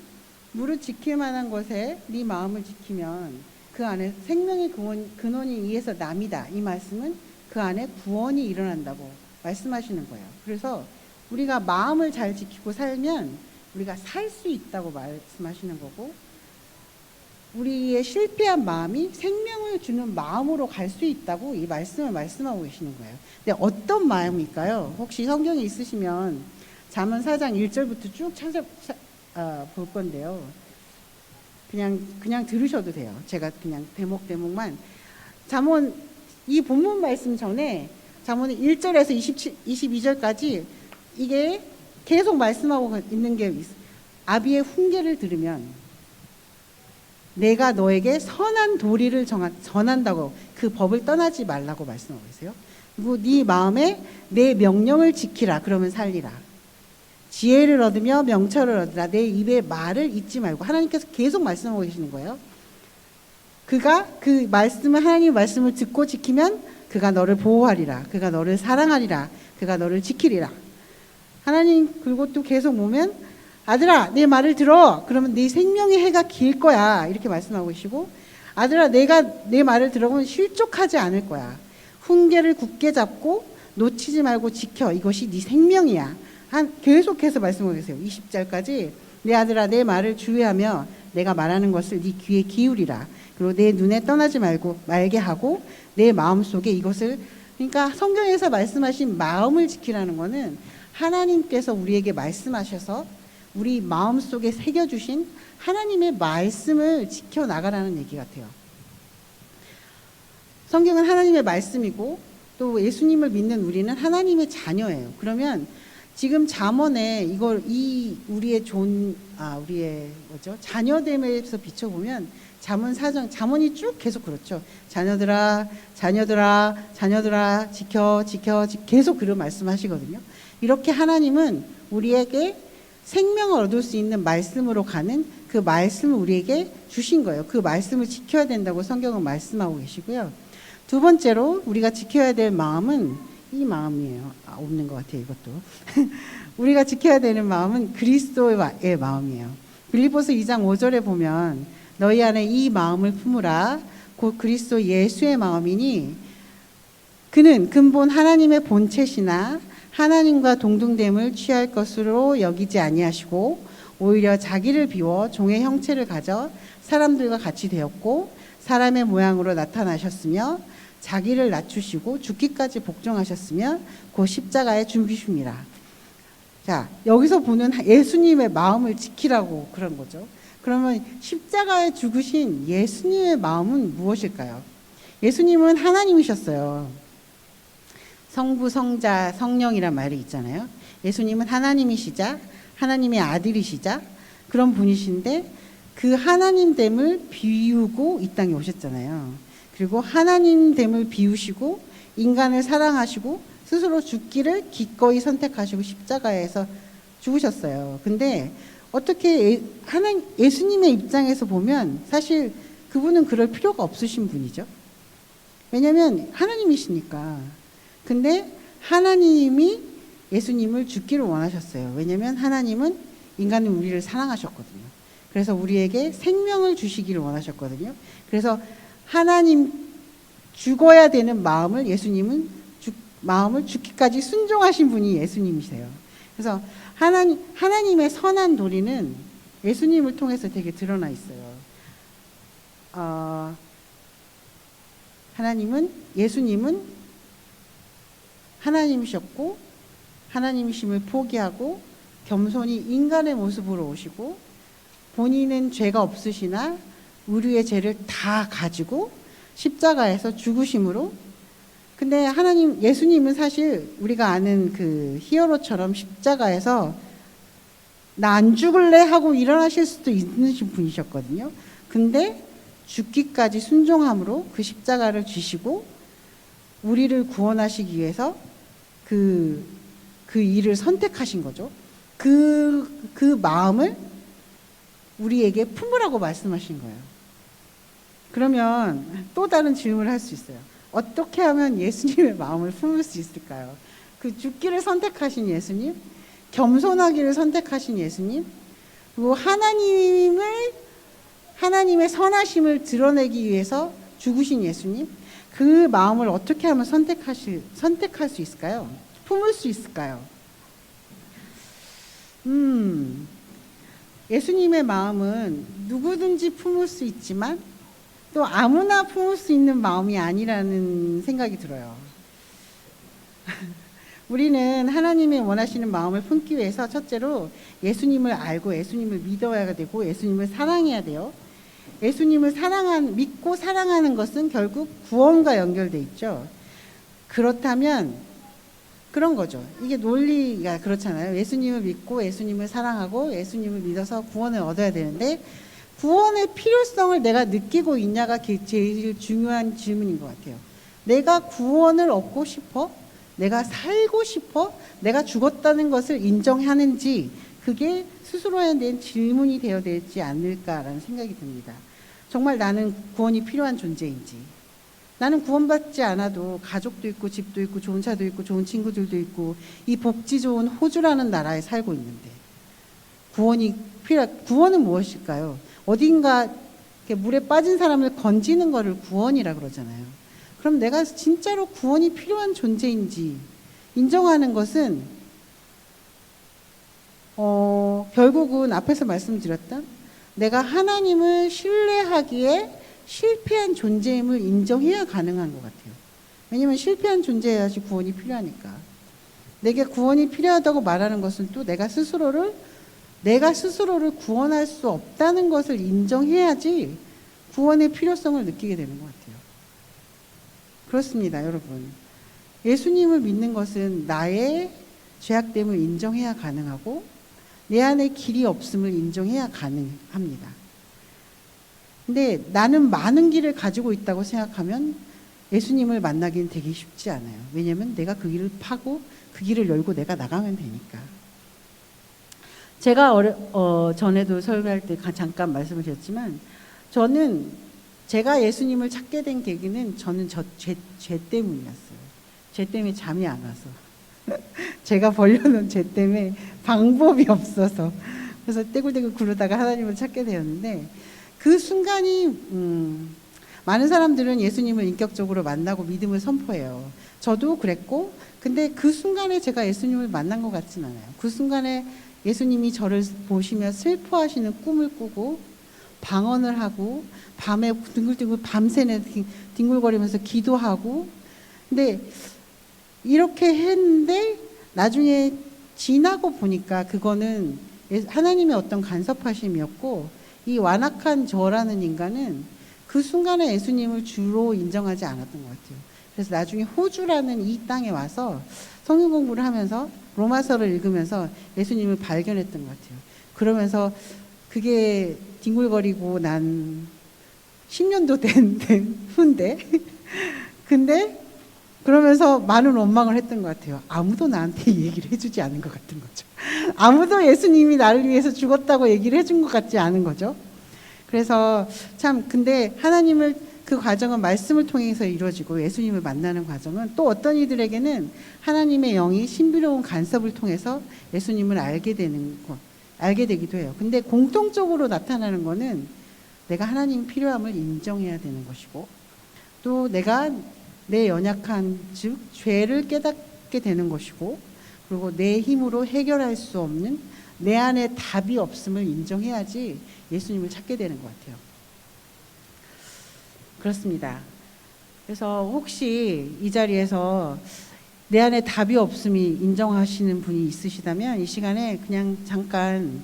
무릇 지킬 만한 것에 네 마음을 지키면 그 안에 생명의 근원이 이에서 남이다. 이 말씀은 그 안에 구원이 일어난다고 말씀하시는 거예요. 그래서 우리가 마음을 잘 지키고 살면 우리가 살 수 있다고 말씀하시는 거고, 우리의 실패한 마음이 생명을 주는 마음으로 갈 수 있다고 이 말씀을 말씀하고 계시는 거예요. 근데 어떤 마음일까요? 혹시 성경에 있으시면 잠언 4장 1절부터 쭉 볼 건데요. 그냥 들으셔도 돼요. 제가 그냥 대목만. 잠언 이 본문 말씀 전에 잠언 1절에서 22절까지 이게 계속 말씀하고 있는 게 있어요. 아비의 훈계를 들으면 내가 너에게 선한 도리를 전한다고, 그 법을 떠나지 말라고 말씀하고 있어요. 그리고 네 마음에 내 명령을 지키라. 그러면 살리라. 지혜를 얻으며 명철을 얻으라. 내 입의 말을 잊지 말고. 하나님께서 계속 말씀하고 계시는 거예요. 그가 그 말씀을, 하나님의 말씀을 듣고 지키면 그가 너를 보호하리라. 그가 너를 사랑하리라. 그가 너를 지키리라. 하나님 그리고 또 계속 보면 아들아 내 말을 들어. 그러면 네 생명의 해가 길 거야. 이렇게 말씀하고 계시고, 아들아 내가 내 말을 들어보면 실족하지 않을 거야. 훈계를 굳게 잡고 놓치지 말고 지켜. 이것이 네 생명이야. 계속해서 말씀하고 계세요. 20절까지 내 아들아 내 말을 주의하며 내가 말하는 것을 네 귀에 기울이라. 그리고 내 눈에 떠나지 말게 하고 내 마음속에 이것을, 그러니까 성경에서 말씀하신 마음을 지키라는 거는 하나님께서 우리에게 말씀하셔서 우리 마음속에 새겨주신 하나님의 말씀을 지켜나가라는 얘기 같아요. 성경은 하나님의 말씀이고 또 예수님을 믿는 우리는 하나님의 자녀예요. 그러면 지금 잠언에 우리의 자녀됨에서 비춰보면 잠언 4장, 잠언이 쭉 계속 그렇죠. 자녀들아 지켜 계속 그런 말씀하시거든요. 이렇게 하나님은 우리에게 생명을 얻을 수 있는 말씀으로 가는 그 말씀을 우리에게 주신 거예요. 그 말씀을 지켜야 된다고 성경은 말씀하고 계시고요. 두 번째로 우리가 지켜야 될 마음은 이 마음이에요. 없는 것 같아요, 이것도. 우리가 지켜야 되는 마음은 그리스도의 마음이에요. 빌립보서 2장 5절에 보면 너희 안에 이 마음을 품으라. 곧 그리스도 예수의 마음이니 그는 근본 하나님의 본체시나 하나님과 동등됨을 취할 것으로 여기지 아니하시고 오히려 자기를 비워 종의 형체를 가져 사람들과 같이 되었고 사람의 모양으로 나타나셨으며 자기를 낮추시고 죽기까지 복종하셨으면 곧 십자가에 죽으십니다. 자, 여기서 보는 예수님의 마음을 지키라고 그런 거죠. 그러면 십자가에 죽으신 예수님의 마음은 무엇일까요? 예수님은 하나님이셨어요. 성부, 성자, 성령이란 말이 있잖아요. 예수님은 하나님이시자 하나님의 아들이시자 그런 분이신데 그 하나님됨을 비우고 이 땅에 오셨잖아요. 그리고 하나님됨을 비우시고 인간을 사랑하시고 스스로 죽기를 기꺼이 선택하시고 십자가에서 죽으셨어요. 근데 어떻게 예수님의 입장에서 보면 사실 그분은 그럴 필요가 없으신 분이죠. 왜냐하면 하나님이시니까. 근데 하나님이 예수님을 죽기를 원하셨어요. 왜냐하면 하나님은 인간은 우리를 사랑하셨거든요. 그래서 우리에게 생명을 주시기를 원하셨거든요. 그래서 하나님 죽어야 되는 마음을 예수님은 마음을 죽기까지 순종하신 분이 예수님이세요. 그래서 하나님의 선한 도리는 예수님을 통해서 되게 드러나 있어요. 예수님은 하나님이셨고 하나님이심을 포기하고 겸손히 인간의 모습으로 오시고 본인은 죄가 없으시나 우리의 죄를 다 가지고 십자가에서 죽으심으로 근데 예수님은 사실 우리가 아는 그 히어로처럼 십자가에서 나 안 죽을래 하고 일어나실 수도 있는 분이셨거든요. 근데 죽기까지 순종함으로 그 십자가를 지시고 우리를 구원하시기 위해서 그 일을 선택하신 거죠. 그 마음을 우리에게 품으라고 말씀하신 거예요. 그러면 또 다른 질문을 할 수 있어요. 어떻게 하면 예수님의 마음을 품을 수 있을까요? 그 죽기를 선택하신 예수님, 겸손하기를 선택하신 예수님, 그리고 하나님의 선하심을 드러내기 위해서 죽으신 예수님, 그 마음을 어떻게 하면 선택할 수 있을까요? 품을 수 있을까요? 예수님의 마음은 누구든지 품을 수 있지만 또 아무나 품을 수 있는 마음이 아니라는 생각이 들어요. 우리는 하나님의 원하시는 마음을 품기 위해서 첫째로 예수님을 알고 예수님을 믿어야 되고 예수님을 사랑해야 돼요. 예수님을 믿고 사랑하는 것은 결국 구원과 연결돼 있죠. 그렇다면 그런 거죠. 이게 논리가 그렇잖아요. 예수님을 믿고 예수님을 사랑하고 예수님을 믿어서 구원을 얻어야 되는데 구원의 필요성을 내가 느끼고 있냐가 제일 중요한 질문인 것 같아요. 내가 구원을 얻고 싶어? 내가 살고 싶어? 내가 죽었다는 것을 인정하는지 그게 스스로에 대한 질문이 되어야 되지 않을까라는 생각이 듭니다. 정말 나는 구원이 필요한 존재인지, 나는 구원받지 않아도 가족도 있고 집도 있고 좋은 차도 있고 좋은 친구들도 있고 이 복지 좋은 호주라는 나라에 살고 있는데 구원은 무엇일까요? 어딘가 물에 빠진 사람을 건지는 거를 구원이라 그러잖아요. 그럼 내가 진짜로 구원이 필요한 존재인지 인정하는 것은 결국은 앞에서 말씀드렸던 내가 하나님을 신뢰하기에 실패한 존재임을 인정해야 가능한 것 같아요. 왜냐하면 실패한 존재여야지 구원이 필요하니까. 내게 구원이 필요하다고 말하는 것은 또 내가 스스로를 구원할 수 없다는 것을 인정해야지 구원의 필요성을 느끼게 되는 것 같아요. 그렇습니다, 여러분. 예수님을 믿는 것은 나의 죄악됨을 인정해야 가능하고 내 안에 길이 없음을 인정해야 가능합니다. 근데 나는 많은 길을 가지고 있다고 생각하면 예수님을 만나기는 되게 쉽지 않아요. 왜냐하면 내가 그 길을 파고 그 길을 열고 내가 나가면 되니까. 제가 전에도 설교할 때 잠깐 말씀을 드렸지만 제가 예수님을 찾게 된 계기는 저는 죄 때문이었어요. 죄 때문에 잠이 안 와서. 제가 벌려놓은 죄 때문에 방법이 없어서. 그래서 떼굴떼굴 구르다가 하나님을 찾게 되었는데 그 순간이 많은 사람들은 예수님을 인격적으로 만나고 믿음을 선포해요. 저도 그랬고 근데 그 순간에 제가 예수님을 만난 것 같진 않아요. 그 순간에 예수님이 저를 보시며 슬퍼하시는 꿈을 꾸고 방언을 하고 밤에 둥글둥글 밤새내 뒹굴거리면서 기도하고. 근데 이렇게 했는데 나중에 지나고 보니까 그거는 하나님의 어떤 간섭하심이었고, 이 완악한 저라는 인간은 그 순간에 예수님을 주로 인정하지 않았던 것 같아요. 그래서 나중에 호주라는 이 땅에 와서 성경 공부를 하면서 로마서를 읽으면서 예수님을 발견했던 것 같아요. 그러면서 그게 뒹굴거리고 난 10년도 된 후인데 근데 그러면서 많은 원망을 했던 것 같아요. 아무도 나한테 이 얘기를 해주지 않은 것 같은 거죠. 아무도 예수님이 나를 위해서 죽었다고 얘기를 해준 것 같지 않은 거죠. 그래서 참, 근데 하나님을, 그 과정은 말씀을 통해서 이루어지고 예수님을 만나는 과정은 또 어떤 이들에게는 하나님의 영이 신비로운 간섭을 통해서 예수님을 알게 되기도 해요. 근데 공통적으로 나타나는 거는 내가 하나님 필요함을 인정해야 되는 것이고, 또 내가 내 연약한 즉 죄를 깨닫게 되는 것이고, 그리고 내 힘으로 해결할 수 없는 내 안에 답이 없음을 인정해야지 예수님을 찾게 되는 것 같아요. 그렇습니다. 그래서 혹시 이 자리에서 내 안에 답이 없음이 인정하시는 분이 있으시다면 이 시간에 그냥 잠깐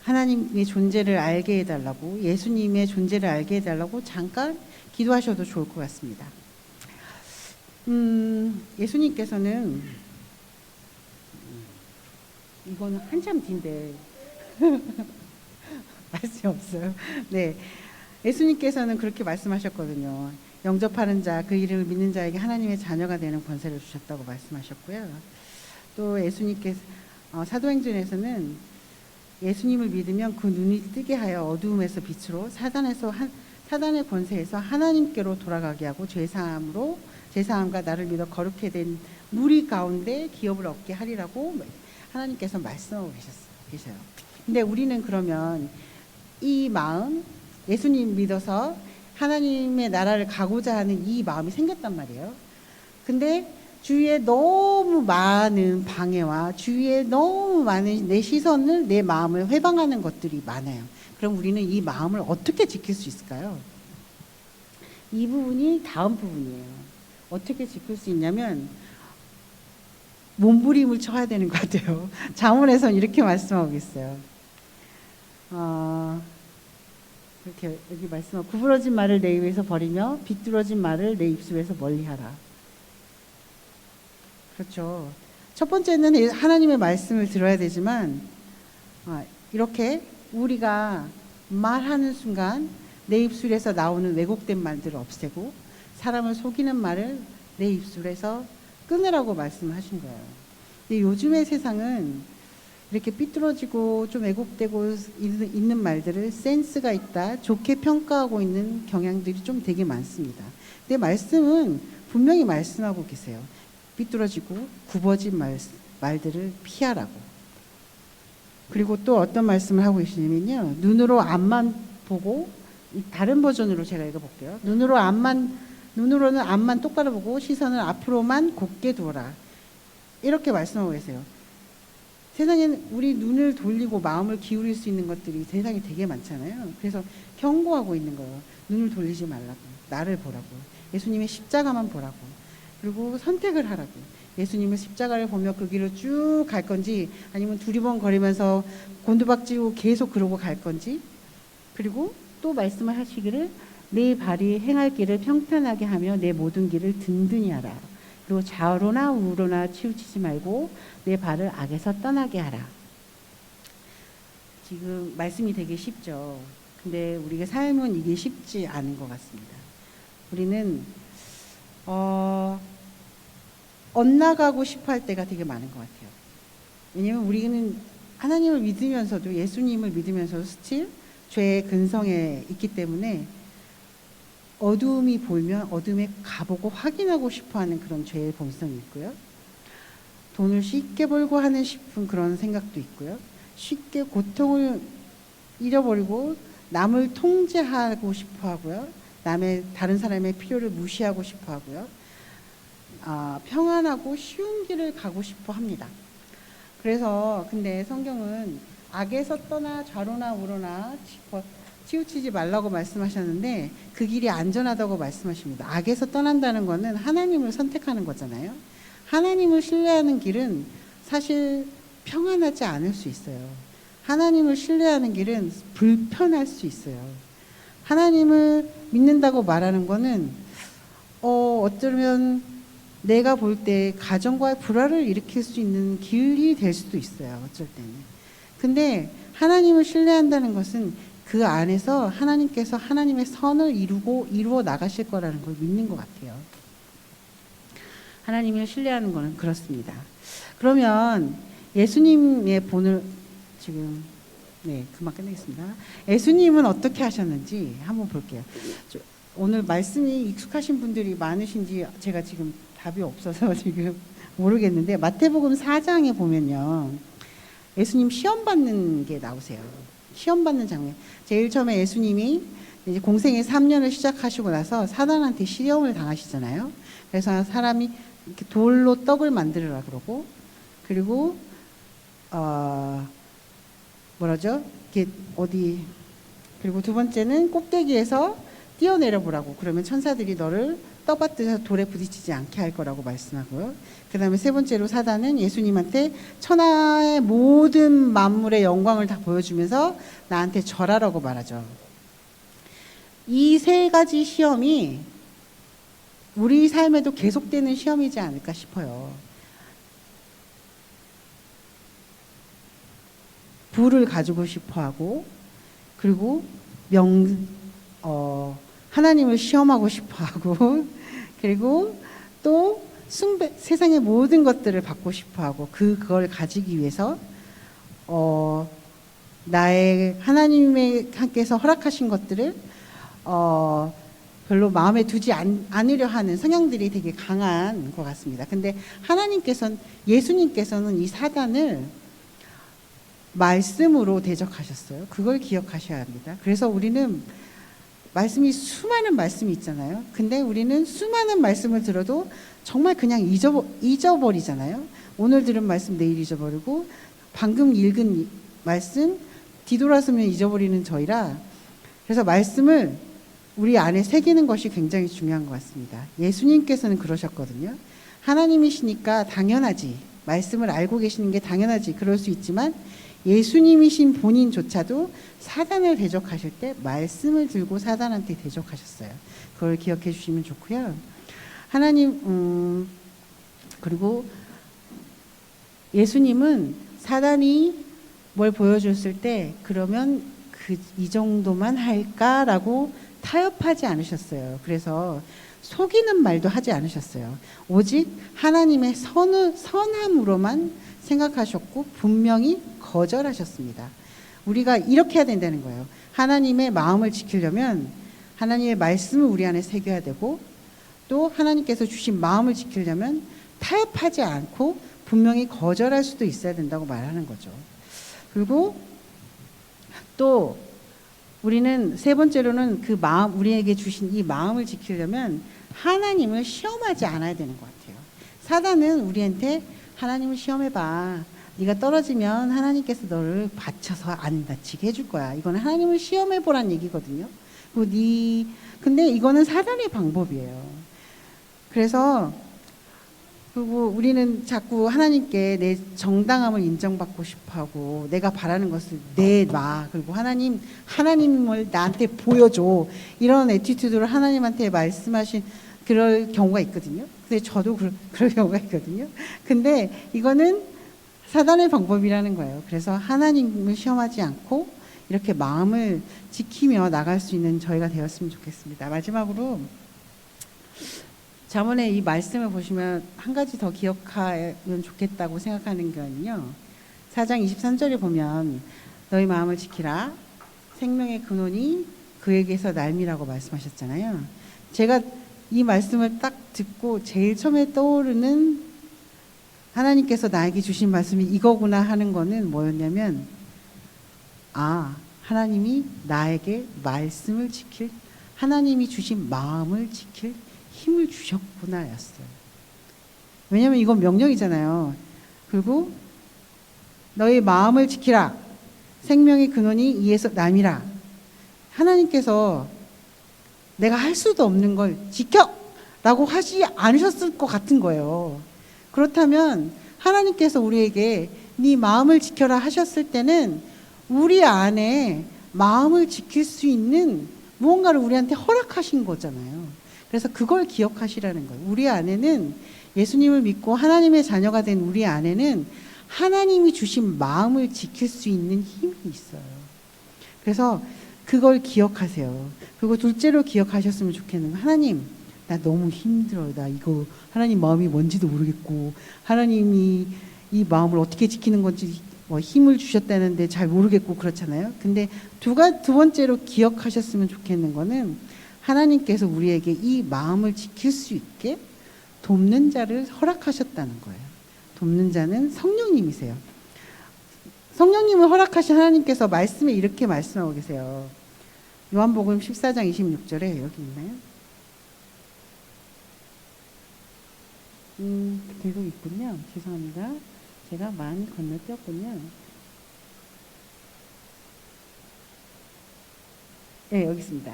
하나님의 존재를 알게 해달라고, 예수님의 존재를 알게 해달라고 잠깐 기도하셔도 좋을 것 같습니다. 예수님께서는, 이거는 한참 뒤인데 말씀이 없어요. 네, 예수님께서는 그렇게 말씀하셨거든요. 영접하는 자, 그 이름을 믿는 자에게 하나님의 자녀가 되는 권세를 주셨다고 말씀하셨고요. 또 예수님께서 사도행전에서는 예수님을 믿으면 그 눈이 뜨게 하여 어두움에서 빛으로 사단의 권세에서 하나님께로 돌아가게 하고 죄사함과 나를 믿어 거룩해 된 무리 가운데 기업을 얻게 하리라고 하나님께서 말씀하고 계셔요. 근데 우리는 그러면 이 마음, 예수님 믿어서 하나님의 나라를 가고자 하는 이 마음이 생겼단 말이에요. 근데 주위에 너무 많은 방해와 주위에 너무 많은 내 시선을, 내 마음을 회방하는 것들이 많아요. 그럼 우리는 이 마음을 어떻게 지킬 수 있을까요? 이 부분이 다음 부분이에요. 어떻게 지킬 수 있냐면 몸부림을 쳐야 되는 것 같아요. 잠언에서는 이렇게 말씀하고 있어요. 이렇게 여기 말씀하고, 구부러진 말을 내 입에서 버리며 비뚤어진 말을 내 입술에서 멀리하라. 그렇죠. 첫 번째는 하나님의 말씀을 들어야 되지만, 이렇게 우리가 말하는 순간 내 입술에서 나오는 왜곡된 말들을 없애고 사람을 속이는 말을 내 입술에서 끊으라고 말씀하신 거예요. 근데 요즘의 세상은 이렇게 삐뚤어지고 좀 왜곡되고 있는 말들을 센스가 있다, 좋게 평가하고 있는 경향들이 좀 되게 많습니다. 근데 말씀은 분명히 말씀하고 계세요. 삐뚤어지고 굽어진 말들을 피하라고. 그리고 또 어떤 말씀을 하고 계시냐면요, 눈으로 앞만 보고, 다른 버전으로 제가 읽어볼게요. 눈으로는 앞만 똑바로 보고 시선을 앞으로만 곧게 두어라. 이렇게 말씀하고 계세요. 세상에는 우리 눈을 돌리고 마음을 기울일 수 있는 것들이 세상에 되게 많잖아요. 그래서 경고하고 있는 거예요. 눈을 돌리지 말라고, 나를 보라고, 예수님의 십자가만 보라고, 그리고 선택을 하라고. 예수님의 십자가를 보며 그 길을 쭉 갈 건지, 아니면 두리번거리면서 곤두박지고 계속 그러고 갈 건지. 그리고 또 말씀을 하시기를 내 발이 행할 길을 평탄하게 하며 내 모든 길을 든든히 하라. 그리고 좌우로나 우로나 치우치지 말고 내 발을 악에서 떠나게 하라. 지금 말씀이 되게 쉽죠. 근데 우리가 삶은 이게 쉽지 않은 것 같습니다. 우리는 엇나가고 싶어 할 때가 되게 많은 것 같아요. 왜냐면 우리는 하나님을 믿으면서도, 예수님을 믿으면서도 스틸 죄의 근성에 있기 때문에 어두움이 보이면 어둠에 가보고 확인하고 싶어하는 그런 죄의 본성이 있고요. 돈을 쉽게 벌고 하는 싶은 그런 생각도 있고요. 쉽게 고통을 잃어버리고 남을 통제하고 싶어하고요. 다른 사람의 필요를 무시하고 싶어하고요. 평안하고 쉬운 길을 가고 싶어합니다. 그래서 근데 성경은 악에서 떠나 좌로나 우로나 치우치지 말라고 말씀하셨는데 그 길이 안전하다고 말씀하십니다. 악에서 떠난다는 거는 하나님을 선택하는 거잖아요. 하나님을 신뢰하는 길은 사실 평안하지 않을 수 있어요. 하나님을 신뢰하는 길은 불편할 수 있어요. 하나님을 믿는다고 말하는 거는 어쩌면 내가 볼 때 가정과의 불화를 일으킬 수 있는 길이 될 수도 있어요. 어쩔 때는. 근데 하나님을 신뢰한다는 것은 그 안에서 하나님께서 하나님의 선을 이루어 나가실 거라는 걸 믿는 것 같아요. 하나님을 신뢰하는 거는 그렇습니다. 그러면 예수님의 본을 지금 그만 끝내겠습니다. 예수님은 어떻게 하셨는지 한번 볼게요. 오늘 말씀이 익숙하신 분들이 많으신지 제가 지금 답이 없어서 지금 모르겠는데 마태복음 4장에 보면요. 예수님 시험 받는 게 나오세요. 시험 받는 장면. 제일 처음에 예수님이 이제 공생의 3년을 시작하시고 나서 사단한테 시험을 당하시잖아요. 그래서 사람이 이렇게 돌로 떡을 만들으라 그러고, 그리고 뭐라죠? 이렇게 그리고 두 번째는 꼭대기에서 뛰어내려 보라고, 그러면 천사들이 너를 떠받들어서 돌에 부딪히지 않게 할 거라고 말씀하고요. 그 다음에 세 번째로 사단은 예수님한테 천하의 모든 만물의 영광을 다 보여주면서 나한테 절하라고 말하죠. 이 세 가지 시험이 우리 삶에도 계속되는 시험이지 않을까 싶어요. 부를 가지고 싶어하고, 그리고 하나님을 시험하고 싶어하고, 그리고 또 세상의 모든 것들을 받고 싶어하고, 그걸 가지기 위해서 나의 하나님께서 허락하신 것들을 별로 마음에 두지 않으려 하는 성향들이 되게 강한 것 같습니다. 근데 예수님께서는 이 사단을 말씀으로 대적하셨어요. 그걸 기억하셔야 합니다. 그래서 우리는 말씀이 수많은 말씀이 있잖아요. 근데 우리는 수많은 말씀을 들어도 정말 그냥 잊어버리잖아요. 오늘 들은 말씀 내일 잊어버리고, 방금 읽은 말씀 뒤돌아서면 잊어버리는 저희라, 그래서 말씀을 우리 안에 새기는 것이 굉장히 중요한 것 같습니다. 예수님께서는 그러셨거든요. 하나님이시니까 당연하지, 말씀을 알고 계시는 게 당연하지, 그럴 수 있지만 예수님이신 본인조차도 사단을 대적하실 때 말씀을 들고 사단한테 대적하셨어요. 그걸 기억해 주시면 좋고요. 하나님, 그리고 예수님은 사단이 뭘 보여줬을 때 그러면 이 정도만 할까라고 타협하지 않으셨어요. 그래서 속이는 말도 하지 않으셨어요. 오직 하나님의 선함으로만 생각하셨고 분명히 거절하셨습니다. 우리가 이렇게 해야 된다는 거예요. 하나님의 마음을 지키려면 하나님의 말씀을 우리 안에 새겨야 되고, 또 하나님께서 주신 마음을 지키려면 타협하지 않고 분명히 거절할 수도 있어야 된다고 말하는 거죠. 그리고 또 우리는 세 번째로는 우리에게 주신 이 마음을 지키려면 하나님을 시험하지 않아야 되는 것 같아요. 사단은 우리한테 하나님을 시험해봐. 네가 떨어지면 하나님께서 너를 받쳐서 안 다치게 해줄 거야. 이거는 하나님을 시험해보란 얘기거든요. 근데 이거는 사단의 방법이에요. 그리고 우리는 자꾸 하나님께 내 정당함을 인정받고 싶어하고, 내가 바라는 것을 내놔, 그리고 하나님을 나한테 보여줘, 이런 애티튜드로 하나님한테 말씀하신 그럴 경우가 있거든요. 근데 저도 그럴 경우가 있거든요. 근데 이거는 사단의 방법이라는 거예요. 그래서 하나님을 시험하지 않고 이렇게 마음을 지키며 나갈 수 있는 저희가 되었으면 좋겠습니다. 마지막으로 잠언의 이 말씀을 보시면 한 가지 더 기억하면 좋겠다고 생각하는 거는요. 4장 23절에 보면 너희 마음을 지키라. 생명의 근원이 그에게서 날미라고 말씀하셨잖아요. 제가 이 말씀을 딱 듣고 제일 처음에 떠오르는 하나님께서 나에게 주신 말씀이 이거구나 하는 거는 뭐였냐면, 하나님이 나에게 말씀을 지킬, 하나님이 주신 마음을 지킬 힘을 주셨구나 였어요. 왜냐하면 이건 명령이잖아요. 그리고 너의 마음을 지키라. 생명의 근원이 이에서 남이라. 하나님께서 내가 할 수도 없는 걸 지켜! 라고 하지 않으셨을 것 같은 거예요. 그렇다면 하나님께서 우리에게 네 마음을 지켜라 하셨을 때는 우리 안에 마음을 지킬 수 있는 무언가를 우리한테 허락하신 거잖아요. 그래서 그걸 기억하시라는 거예요. 우리 안에는 예수님을 믿고 하나님의 자녀가 된 우리 안에는 하나님이 주신 마음을 지킬 수 있는 힘이 있어요. 그래서 그걸 기억하세요. 그리고 둘째로 기억하셨으면 좋겠는 거, 하나님, 나 너무 힘들어요. 나 이거 하나님 마음이 뭔지도 모르겠고 하나님이 이 마음을 어떻게 지키는 건지 힘을 주셨다는데 잘 모르겠고 그렇잖아요. 근데 두 번째로 기억하셨으면 좋겠는 거는 하나님께서 우리에게 이 마음을 지킬 수 있게 돕는 자를 허락하셨다는 거예요. 돕는 자는 성령님이세요. 성령님을 허락하신 하나님께서 말씀에 이렇게 말씀하고 계세요. 요한복음 14장 26절에 여기 있나요? 계속 있군요. 죄송합니다. 제가 많이 건너뛰었군요. 네, 여기 있습니다.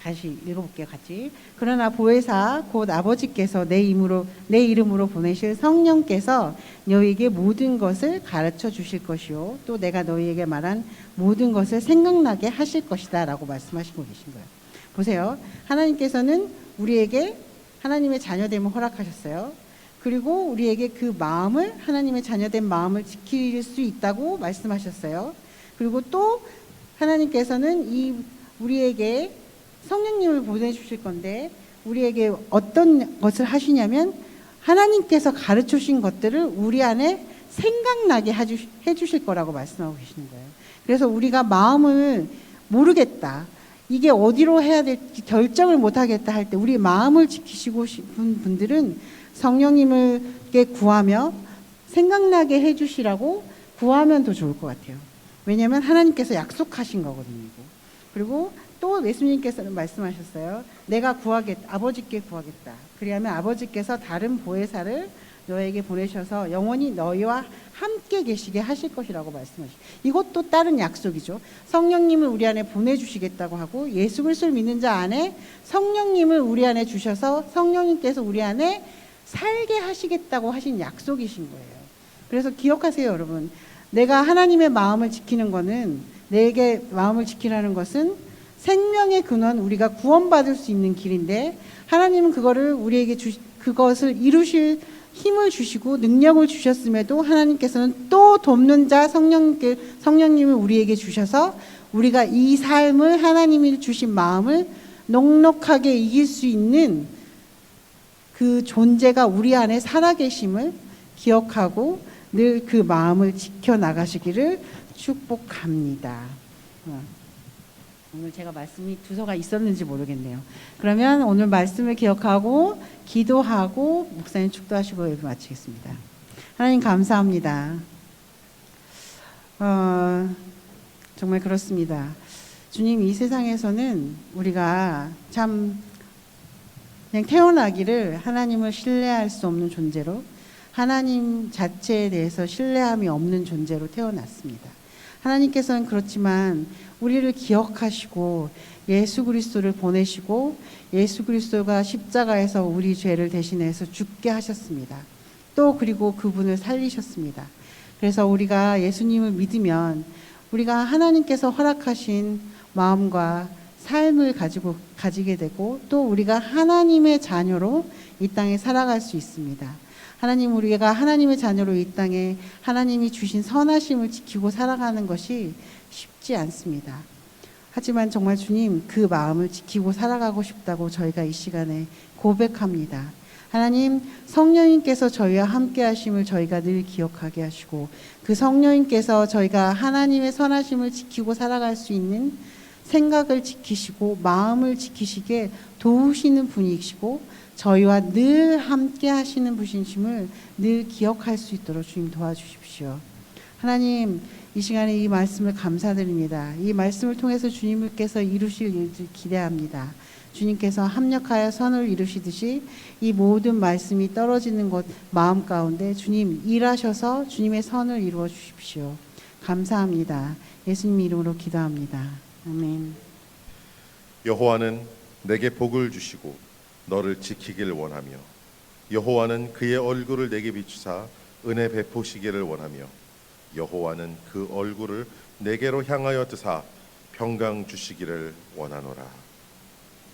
다시 읽어볼게요, 같이. 그러나 보혜사 곧 아버지께서 내 이름으로 보내실 성령께서 너희에게 모든 것을 가르쳐 주실 것이요 또 내가 너희에게 말한 모든 것을 생각나게 하실 것이다 라고 말씀하시고 계신 거예요. 보세요. 하나님께서는 우리에게 하나님의 자녀됨을 허락하셨어요. 그리고 우리에게 그 마음을, 하나님의 자녀된 마음을 지킬 수 있다고 말씀하셨어요. 그리고 또 하나님께서는 우리에게 성령님을 보내주실 건데 우리에게 어떤 것을 하시냐면 하나님께서 가르쳐 주신 것들을 우리 안에 생각나게 해주실 거라고 말씀하고 계시는 거예요. 그래서 우리가 마음을 모르겠다, 이게 어디로 해야 될지 결정을 못하겠다 할 때 우리 마음을 지키시고 싶은 분들은 성령님께 구하며 생각나게 해주시라고 구하면 더 좋을 것 같아요. 왜냐하면 하나님께서 약속하신 거거든요. 그리고 또 예수님께서는 말씀하셨어요. 내가 아버지께 구하겠다. 그리하면 아버지께서 다른 보혜사를 너에게 보내셔서 영원히 너희와 함께 계시게 하실 것이라고 말씀하시죠. 이것도 다른 약속이죠. 성령님을 우리 안에 보내주시겠다고 하고 예수 그리스도를 믿는 자 안에 성령님을 우리 안에 주셔서 성령님께서 우리 안에 살게 하시겠다고 하신 약속이신 거예요. 그래서 기억하세요, 여러분. 내가 하나님의 마음을 지키는 거는, 내게 마음을 지키라는 것은 생명의 근원, 우리가 구원받을 수 있는 길인데 하나님은 그거를 우리에게 그것을 이루실 힘을 주시고 능력을 주셨음에도 하나님께서는 또 돕는 자 성령님을 우리에게 주셔서 우리가 이 삶을, 하나님이 주신 마음을 넉넉하게 이길 수 있는 그 존재가 우리 안에 살아계심을 기억하고 늘 그 마음을 지켜나가시기를 축복합니다. 오늘 제가 말씀이 두서가 있었는지 모르겠네요. 그러면 오늘 말씀을 기억하고 기도하고 목사님 축도하시고 예배 마치겠습니다. 하나님 감사합니다. 정말 그렇습니다. 주님, 이 세상에서는 우리가 참 그냥 태어나기를 하나님을 신뢰할 수 없는 존재로, 하나님 자체에 대해서 신뢰함이 없는 존재로 태어났습니다. 하나님께서는 그렇지만 우리를 기억하시고 예수 그리스도를 보내시고 예수 그리스도가 십자가에서 우리 죄를 대신해서 죽게 하셨습니다. 또 그리고 그분을 살리셨습니다. 그래서 우리가 예수님을 믿으면 우리가 하나님께서 허락하신 마음과 삶을 가지게 되고 또 우리가 하나님의 자녀로 이 땅에 살아갈 수 있습니다. 하나님, 우리가 하나님의 자녀로 이 땅에 하나님이 주신 선하심을 지키고 살아가는 것이 쉽지 않습니다. 하지만 정말 주님, 그 마음을 지키고 살아가고 싶다고 저희가 이 시간에 고백합니다. 하나님, 성령님께서 저희와 함께 하심을 저희가 늘 기억하게 하시고 그 성령님께서 저희가 하나님의 선하심을 지키고 살아갈 수 있는 생각을 지키시고 마음을 지키시게 도우시는 분이시고 저희와 늘 함께 하시는 분이심을 늘 기억할 수 있도록 주님 도와주십시오. 하나님, 이 시간에 이 말씀을 감사드립니다. 이 말씀을 통해서 주님께서 이루실 일을 기대합니다. 주님께서 합력하여 선을 이루시듯이 이 모든 말씀이 떨어지는 것 마음 가운데 주님 일하셔서 주님의 선을 이루어 주십시오. 감사합니다. 예수님 이름으로 기도합니다. 아멘. 여호와는 내게 복을 주시고 너를 지키길 원하며 여호와는 그의 얼굴을 내게 비추사 은혜 베푸시기를 원하며 여호와는 그 얼굴을 내게로 향하여 드사 평강 주시기를 원하노라.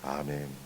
아멘.